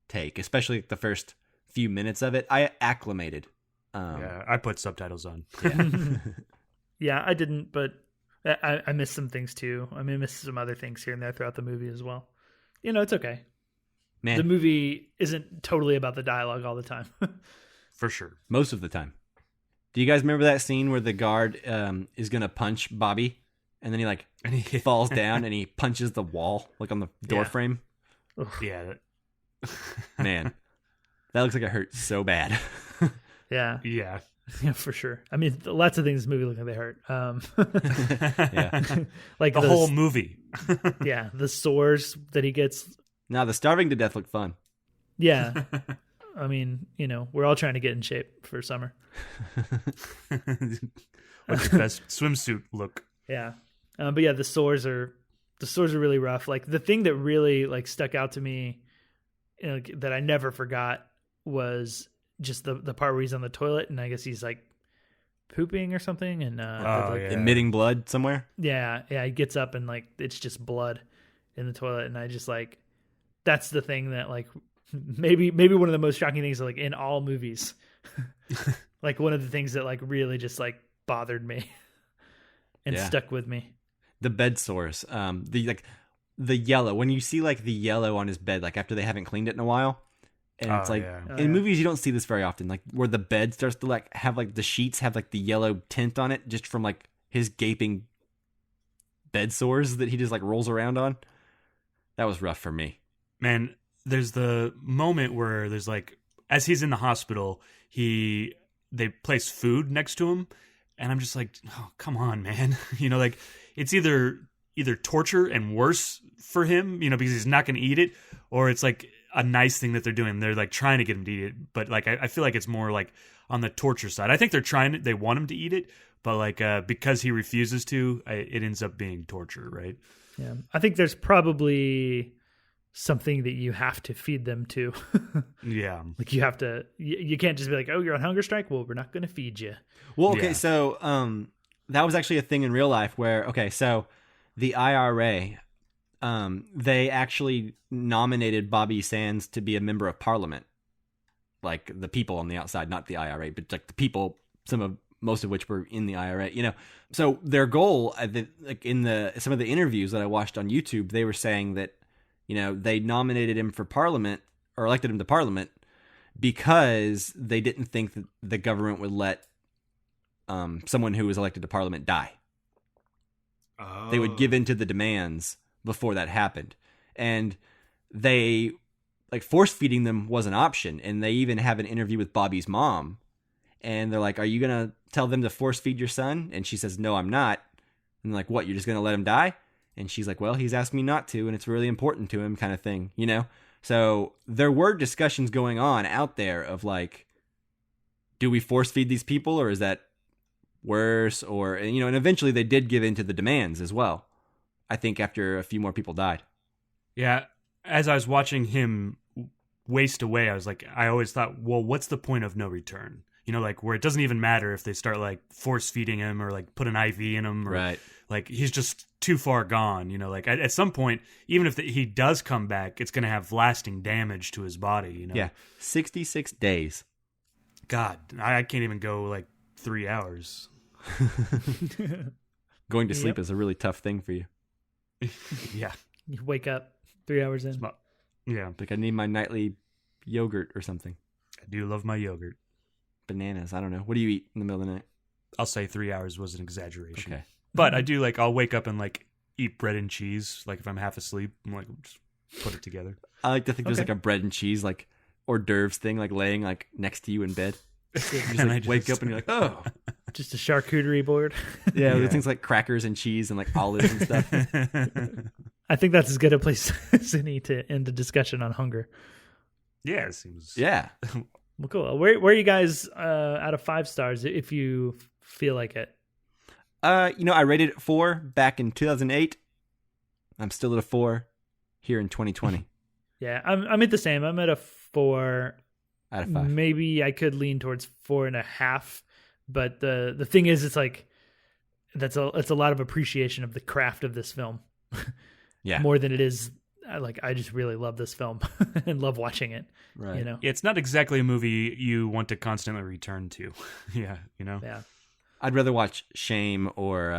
take, especially the first few minutes of it. I acclimated.
Yeah, I put subtitles on.
Yeah,
Yeah, I didn't, but I missed some things too. I mean, I missed some other things here and there throughout the movie as well. You know, it's okay.
man,
The movie isn't totally about the dialogue all the time.
For sure.
most of the time. Do you guys remember that scene where the guard is gonna punch Bobby, and then he like falls down and he punches the wall like on the door frame?
Yeah.
Man, that looks like it hurt so bad.
Yeah.
Yeah.
Yeah, for sure. I mean, lots of things in this movie look like they hurt.
Yeah.
Like
The whole movie.
yeah, the sores that he gets.
Now the starving to death looked fun.
Yeah. I mean, you know, we're all trying to get in shape for summer.
What's your best swimsuit look?
Yeah. But yeah, the sores are really rough. Like the thing that really like stuck out to me, you know, that I never forgot was just the part where he's on the toilet and I guess he's like pooping or something and
Emitting blood somewhere.
yeah, he gets up and like it's just blood in the toilet, and I just like, that's the thing that like maybe one of the most shocking things like in all movies. Like one of the things that like really just like bothered me and stuck with me.
The bed sores, the yellow. When you see like the yellow on his bed, like after they haven't cleaned it in a while, and it's like in movies you don't see this very often, like where the bed starts to like have like the sheets have like the yellow tint on it, just from like his gaping bed sores that he just like rolls around on. That was rough for me.
Man, there's the moment where there's like, as he's in the hospital, they place food next to him, and I'm just like, oh, come on, man. You know, like it's either torture and worse for him, you know, because he's not going to eat it, or it's like a nice thing that they're doing. They're like trying to get him to eat it, but like I feel like it's more like on the torture side. I think they want him to eat it, but like because he refuses to, it ends up being torture, right?
Yeah, I think there's probably something that you have to feed them to.
Yeah,
like you have to. You can't just be like, "Oh, you're on hunger strike. Well, we're not going to feed you."
Well, okay,
Yeah.
so that was actually a thing in real life where so the IRA, they actually nominated Bobby Sands to be a member of parliament, like the people on the outside, not the IRA, but like the people, most of which were in the IRA, you know. So their goal, like in some of the interviews that I watched on YouTube, they were saying that, you know, they nominated him for parliament or elected him to parliament because they didn't think that the government would let someone who was elected to parliament die.
Oh.
They would give in to the demands before that happened. And they, like, force feeding them was an option. And they even have an interview with Bobby's mom. And they're like, are you going to tell them to force feed your son? And she says, no, I'm not. And they're like, what, you're just going to let him die? And she's like, well, he's asked me not to, and it's really important to him, kind of thing, you know? So there were discussions going on out there of like, do we force feed these people, or is that worse? Or, you know, and eventually they did give in to the demands as well. I think after a few more people died.
Yeah. As I was watching him waste away, I always thought, well, what's the point of no return? You know, like where it doesn't even matter if they start like force feeding him or like put an IV in him, or
Right.
like he's just too far gone. You know, like at some point, even if he does come back, it's going to have lasting damage to his body. You know,
Yeah, 66 days.
God, I can't even go like 3 hours.
Going to sleep is a really tough thing for you.
Yeah,
You wake up 3 hours in.
yeah.
Like I need my nightly yogurt or something.
I do love my yogurt.
Bananas. I don't know. What do you eat in the middle of the night?
I'll say 3 hours was an exaggeration.
Okay.
But I do like, I'll wake up and like eat bread and cheese. Like if I'm half asleep, I'm like, just put it together.
I like to think there's
Okay.
like a bread and cheese like hors d'oeuvres thing like laying like next to you in bed. You just
And
like
I
wake
just-
up and you're like, oh.
Just a charcuterie board.
Yeah,
Yeah.
there's things like crackers and cheese and like olives and stuff.
I think that's as good a place as any to end the discussion on hunger.
Yeah, it seems.
Yeah.
Well, cool. Where are you guys out of 5 stars if you feel like it?
You know, I rated it 4 back in 2008. I'm still at a 4 here in 2020
Yeah, I'm at the same. I'm at a 4.
out of 5.
Maybe I could lean towards 4.5. But the thing is, it's like it's a lot of appreciation of the craft of this film.
Yeah.
More than it is I just really love this film and love watching it.
Right.
You know.
It's not exactly a movie you want to constantly return to. Yeah, you know?
Yeah.
I'd rather watch Shame or,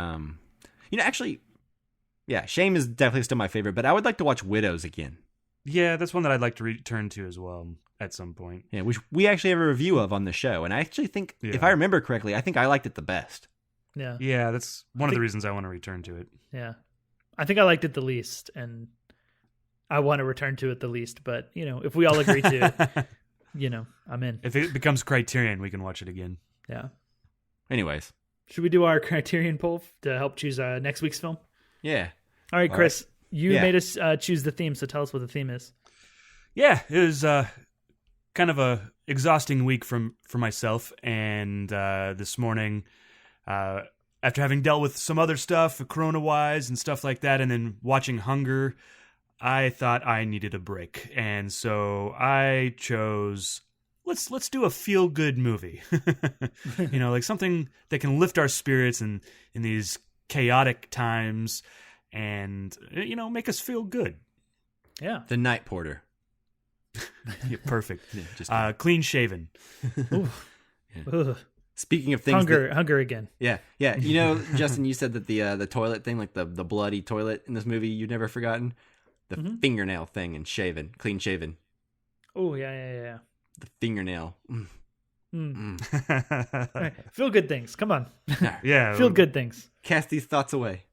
you know, actually, yeah, Shame is definitely still my favorite, but I would like to watch Widows again.
Yeah, that's one that I'd like to return to as well at some point.
Yeah, which we actually have a review of on the show. And I actually think, if
Yeah.
I remember correctly, I think I liked it the best.
Yeah.
Yeah, that's one of the reasons I want to return to it.
Yeah. I think I liked it the least, and I want to return to it the least. But, you know, if we all agree to it, you know, I'm in.
If it becomes Criterion, we can watch it again.
Yeah.
Anyways,
Should we do our Criterion poll to help choose next week's film?
yeah.
All right, Chris, you
Yeah.
made us choose the theme, so tell us what the theme is.
Yeah, it was kind of a exhausting week for myself, and this morning, after having dealt with some other stuff, Corona-wise and stuff like that, and then watching Hunger, I thought I needed a break, and so I chose let's do a feel-good movie, you know, like something that can lift our spirits in these chaotic times, and you know, make us feel good.
Yeah.
The Night Porter.
Yeah, perfect.
Yeah, just
Clean shaven.
Ugh.
speaking of things
Hunger again.
Yeah. You know, Justin, you said that the toilet thing, like the bloody toilet in this movie, you'd never forgotten. The fingernail thing and clean shaven.
Oh, yeah.
The fingernail.
All right. Feel good things. Come on.
Yeah.
Feel good things.
Cast these thoughts away.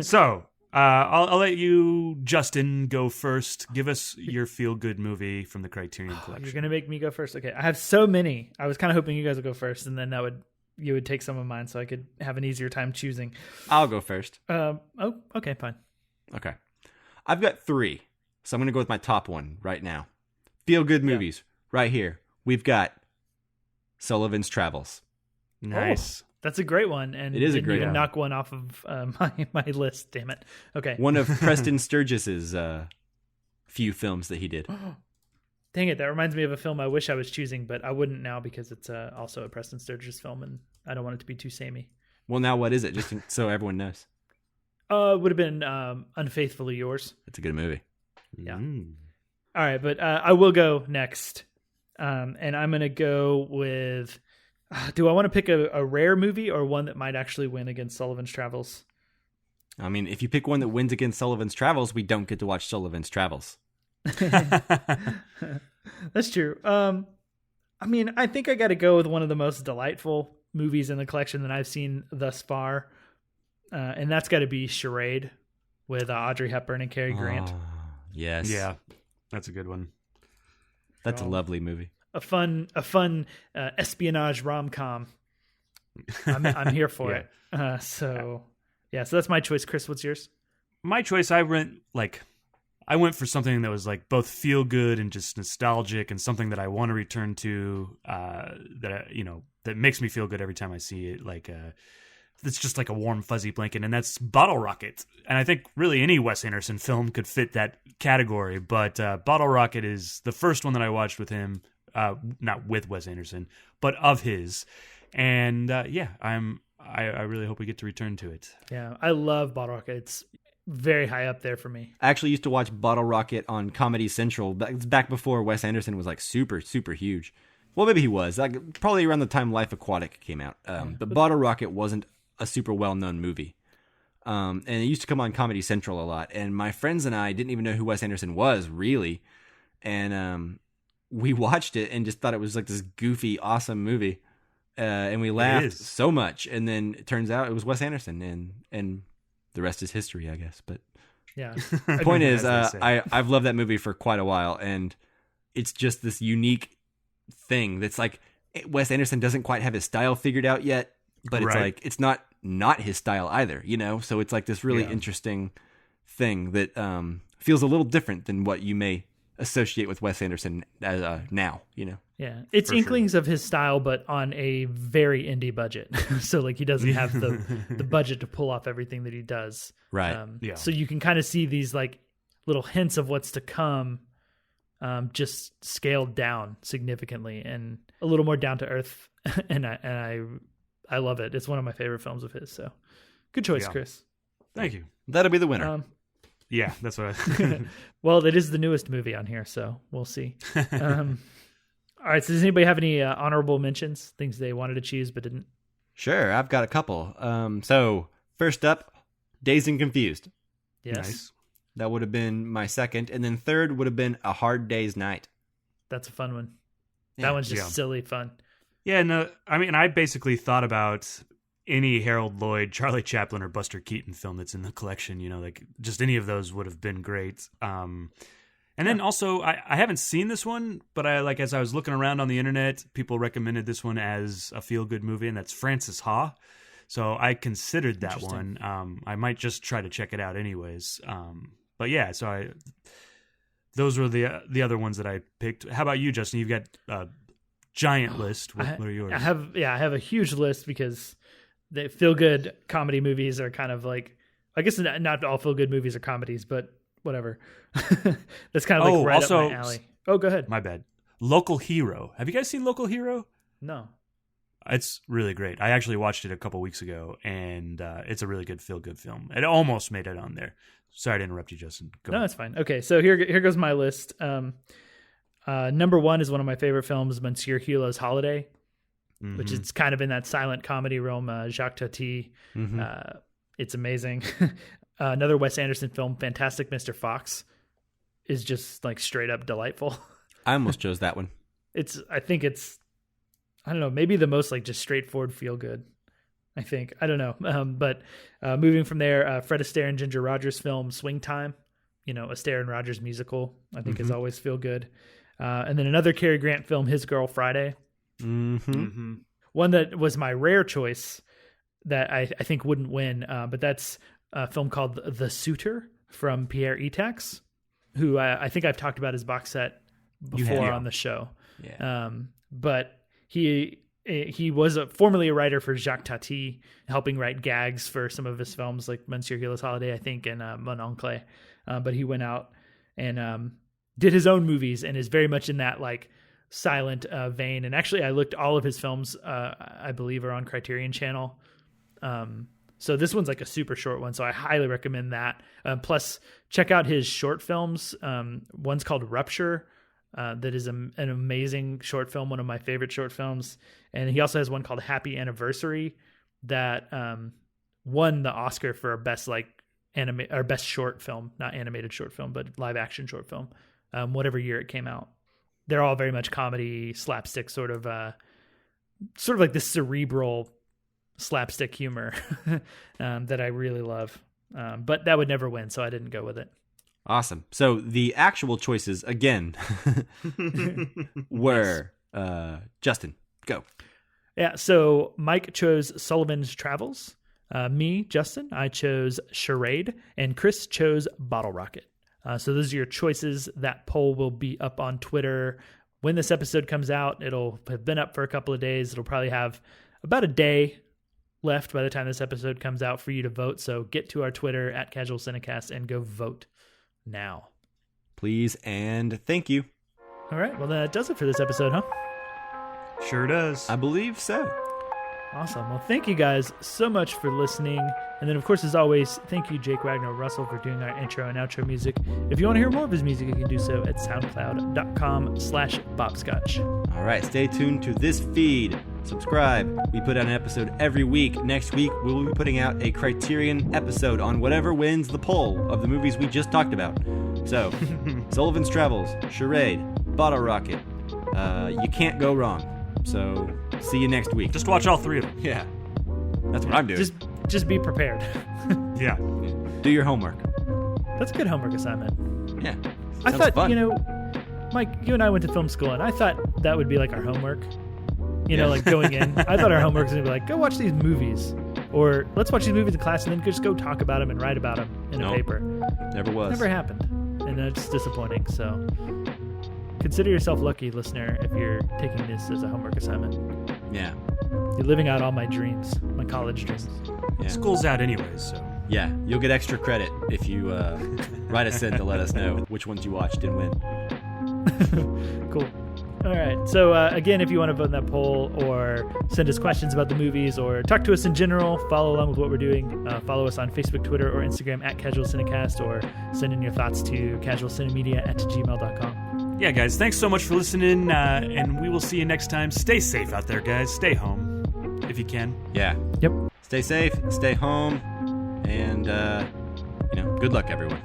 So, I'll let you, Justin, go first. Give us your feel-good movie from the Criterion
You're
Collection.
going to make me go first. Okay. I have so many. I was kind of hoping you guys would go first, and then you would take some of mine so I could have an easier time choosing.
I'll go first.
Okay, fine.
Okay. I've got 3. So I'm going to go with my top one right now. Feel good movies. Right here. We've got Sullivan's Travels.
Nice.
That's a great one, and
It is a
didn't
great
even
one.
knock one off of my list. Damn it. Okay.
One of Preston Sturgis's few films that he did.
Dang it. That reminds me of a film I wish I was choosing, but I wouldn't now because it's also a Preston Sturges film, and I don't want it to be too samey.
Well, now what is it? Just so everyone knows.
It would have been Unfaithfully Yours.
It's a good movie.
Yeah.
Mm.
All right, but I will go next, and I'm going to go with. Do I want to pick a rare movie or one that might actually win against Sullivan's Travels?
I mean, if you pick one that wins against Sullivan's Travels, we don't get to watch Sullivan's Travels.
That's true. I mean, I think I got to go with one of the most delightful movies in the collection that I've seen thus far, and that's got to be Charade with Audrey Hepburn and Cary Grant.
Oh, yes.
Yeah, that's a good one.
That's a lovely movie.
A fun espionage rom-com. I'm here for
Yeah.
it. So that's my choice. Chris, what's yours?
my choice, I went for something that was like both feel good and just nostalgic, and something that I want to return to. That makes me feel good every time I see it. It's just like a warm, fuzzy blanket, and that's Bottle Rocket. And I think really any Wes Anderson film could fit that category, but Bottle Rocket is the first one that I watched with him, not with Wes Anderson, but of his. And I really hope we get to return to it.
Yeah, I love Bottle Rocket. It's very high up there for me.
I actually used to watch Bottle Rocket on Comedy Central back before Wes Anderson was like super, super huge. Well, maybe he was. Probably around the time Life Aquatic came out. But Bottle Rocket wasn't a super well-known movie. And it used to come on Comedy Central a lot. And my friends and I didn't even know who Wes Anderson was, really. And we watched it and just thought it was like this goofy, awesome movie. And we laughed so much. And then it turns out it was Wes Anderson. And the rest is history, I guess. But
yeah,
the point is, I've loved that movie for quite a while. And it's just this unique thing that's like Wes Anderson doesn't quite have his style figured out yet. But it's like it's not his style either, So it's like this really interesting thing that feels a little different than what you may associate with Wes Anderson now,
Yeah, it's inklings of his style, but on a very indie budget. So like he doesn't have the budget to pull off everything that he does.
Right.
So you can kind of see these like little hints of what's to come, just scaled down significantly and a little more down to earth. and I love it. It's one of my favorite films of his. So good choice, Chris.
Thank you.
That'll be the winner.
Yeah, that's what
Well, it is the newest movie on here, so we'll see. All right, so does anybody have any honorable mentions, things they wanted to choose but didn't?
Sure, I've got a couple. So first up, Dazed and Confused.
Yes.
Nice.
That would have been my second. And then third would have been A Hard Day's Night.
That's a fun one.
Yeah.
That one's just silly fun.
Yeah, no, I mean, I basically thought about any Harold Lloyd, Charlie Chaplin, or Buster Keaton film that's in the collection, like just any of those would have been great. And then also, I haven't seen this one, but as I was looking around on the internet, people recommended this one as a feel-good movie, and that's Frances Ha. So I considered that one. I might just try to check it out anyways. But yeah, so those were the other ones that I picked. How about you, Justin? You've got giant list. What are yours?
I have a huge list because the feel-good comedy movies are kind of like, I guess not all feel-good movies are comedies, but whatever. That's kind of like right up my alley. Oh, go ahead.
My bad. Local Hero. Have you guys seen Local Hero?
No.
It's really great. I actually watched it a couple weeks ago, and it's a really good feel-good film. It almost made it on there. Sorry to interrupt you, Justin. Go ahead.
It's fine. Okay, so here goes my list. Number one is one of my favorite films, Monsieur Hulot's Holiday, which is kind of in that silent comedy realm. Jacques Tati. It's amazing. Another Wes Anderson film, Fantastic Mr. Fox, is just like straight up delightful.
I almost chose that one.
I don't know, maybe the most like just straightforward feel good. I think. I don't know. But moving from there, Fred Astaire and Ginger Rogers film, Swing Time. Astaire and Rogers musical, I think is always feel good. And then another Cary Grant film, His Girl Friday. One that was my rare choice that I think wouldn't win, but that's a film called The Suitor from Pierre Etax, who I think I've talked about his box set before on the show.
Yeah.
But he was formerly a writer for Jacques Tati, helping write gags for some of his films like Monsieur Hulot's Holiday, I think, and Mon Oncle. But he went out and did his own movies and is very much in that like silent vein. And actually, I looked all of his films, I believe, are on Criterion Channel. So this one's like a super short one, so I highly recommend that. Plus, check out his short films. One's called Rupture. That is an amazing short film, one of my favorite short films. And he also has one called Happy Anniversary that won the Oscar for best best short film, not animated short film, but live action short film, whatever year it came out. They're all very much comedy, slapstick, sort of like this cerebral slapstick humor that I really love. But that would never win, so I didn't go with it.
Awesome. So the actual choices, again, were Justin, go.
Yeah, so Mike chose Sullivan's Travels, Me, Justin, I chose Charade, and Chris chose Bottle Rocket. So those are your choices. That poll will be up on Twitter when this episode comes out. It'll have been up for a couple of days. It'll probably have about a day left by the time this episode comes out for you to vote. So get to our Twitter at Casual Cinecast and go vote now.
Please and thank you.
All right. Well, that does it for this episode, huh?
Sure does.
I believe so.
Awesome. Well, thank you guys so much for listening. And then, of course, as always, thank you, Jake Wagner Russell, for doing our intro and outro music. If you want to hear more of his music, you can do so at soundcloud.com/bobscotch.
All right, stay tuned to this feed. Subscribe. We put out an episode every week. Next week, we will be putting out a Criterion episode on whatever wins the poll of the movies we just talked about. So, Sullivan's Travels, Charade, Bottle Rocket. You can't go wrong. So, see you next week.
Just watch all three of them.
Yeah. That's what I'm doing.
Just be prepared.
Yeah.
Do your homework.
That's a good homework assignment.
Yeah.
I
Sounds
thought,
fun.
Mike, you and I went to film school, and I thought that would be like our homework. Like going in. I thought our homework was going to be like, go watch these movies. Or let's watch these movies in class and then just go talk about them and write about them in a paper.
Never was.
Never happened. And that's disappointing. So consider yourself lucky, listener, if you're taking this as a homework assignment.
Yeah.
You're living out all my dreams, my college dreams.
Yeah.
School's out anyways, so.
Yeah, you'll get extra credit if you write us in to let us know which ones you watched and when.
Cool. All right. So, again, if you want to vote in that poll or send us questions about the movies or talk to us in general, follow along with what we're doing, follow us on Facebook, Twitter, or Instagram at Casual Cinecast, or send in your thoughts to casualcinemedia@gmail.com.
Yeah, guys, thanks so much for listening, and we will see you next time. Stay safe out there, guys. Stay home, if you can.
Yeah.
Yep.
Stay safe, stay home, and, good luck, everyone.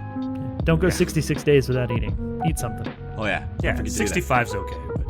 Don't go 66 days without eating. Eat something.
Oh, yeah.
Yeah,
Don't forget to do that.
65's okay, but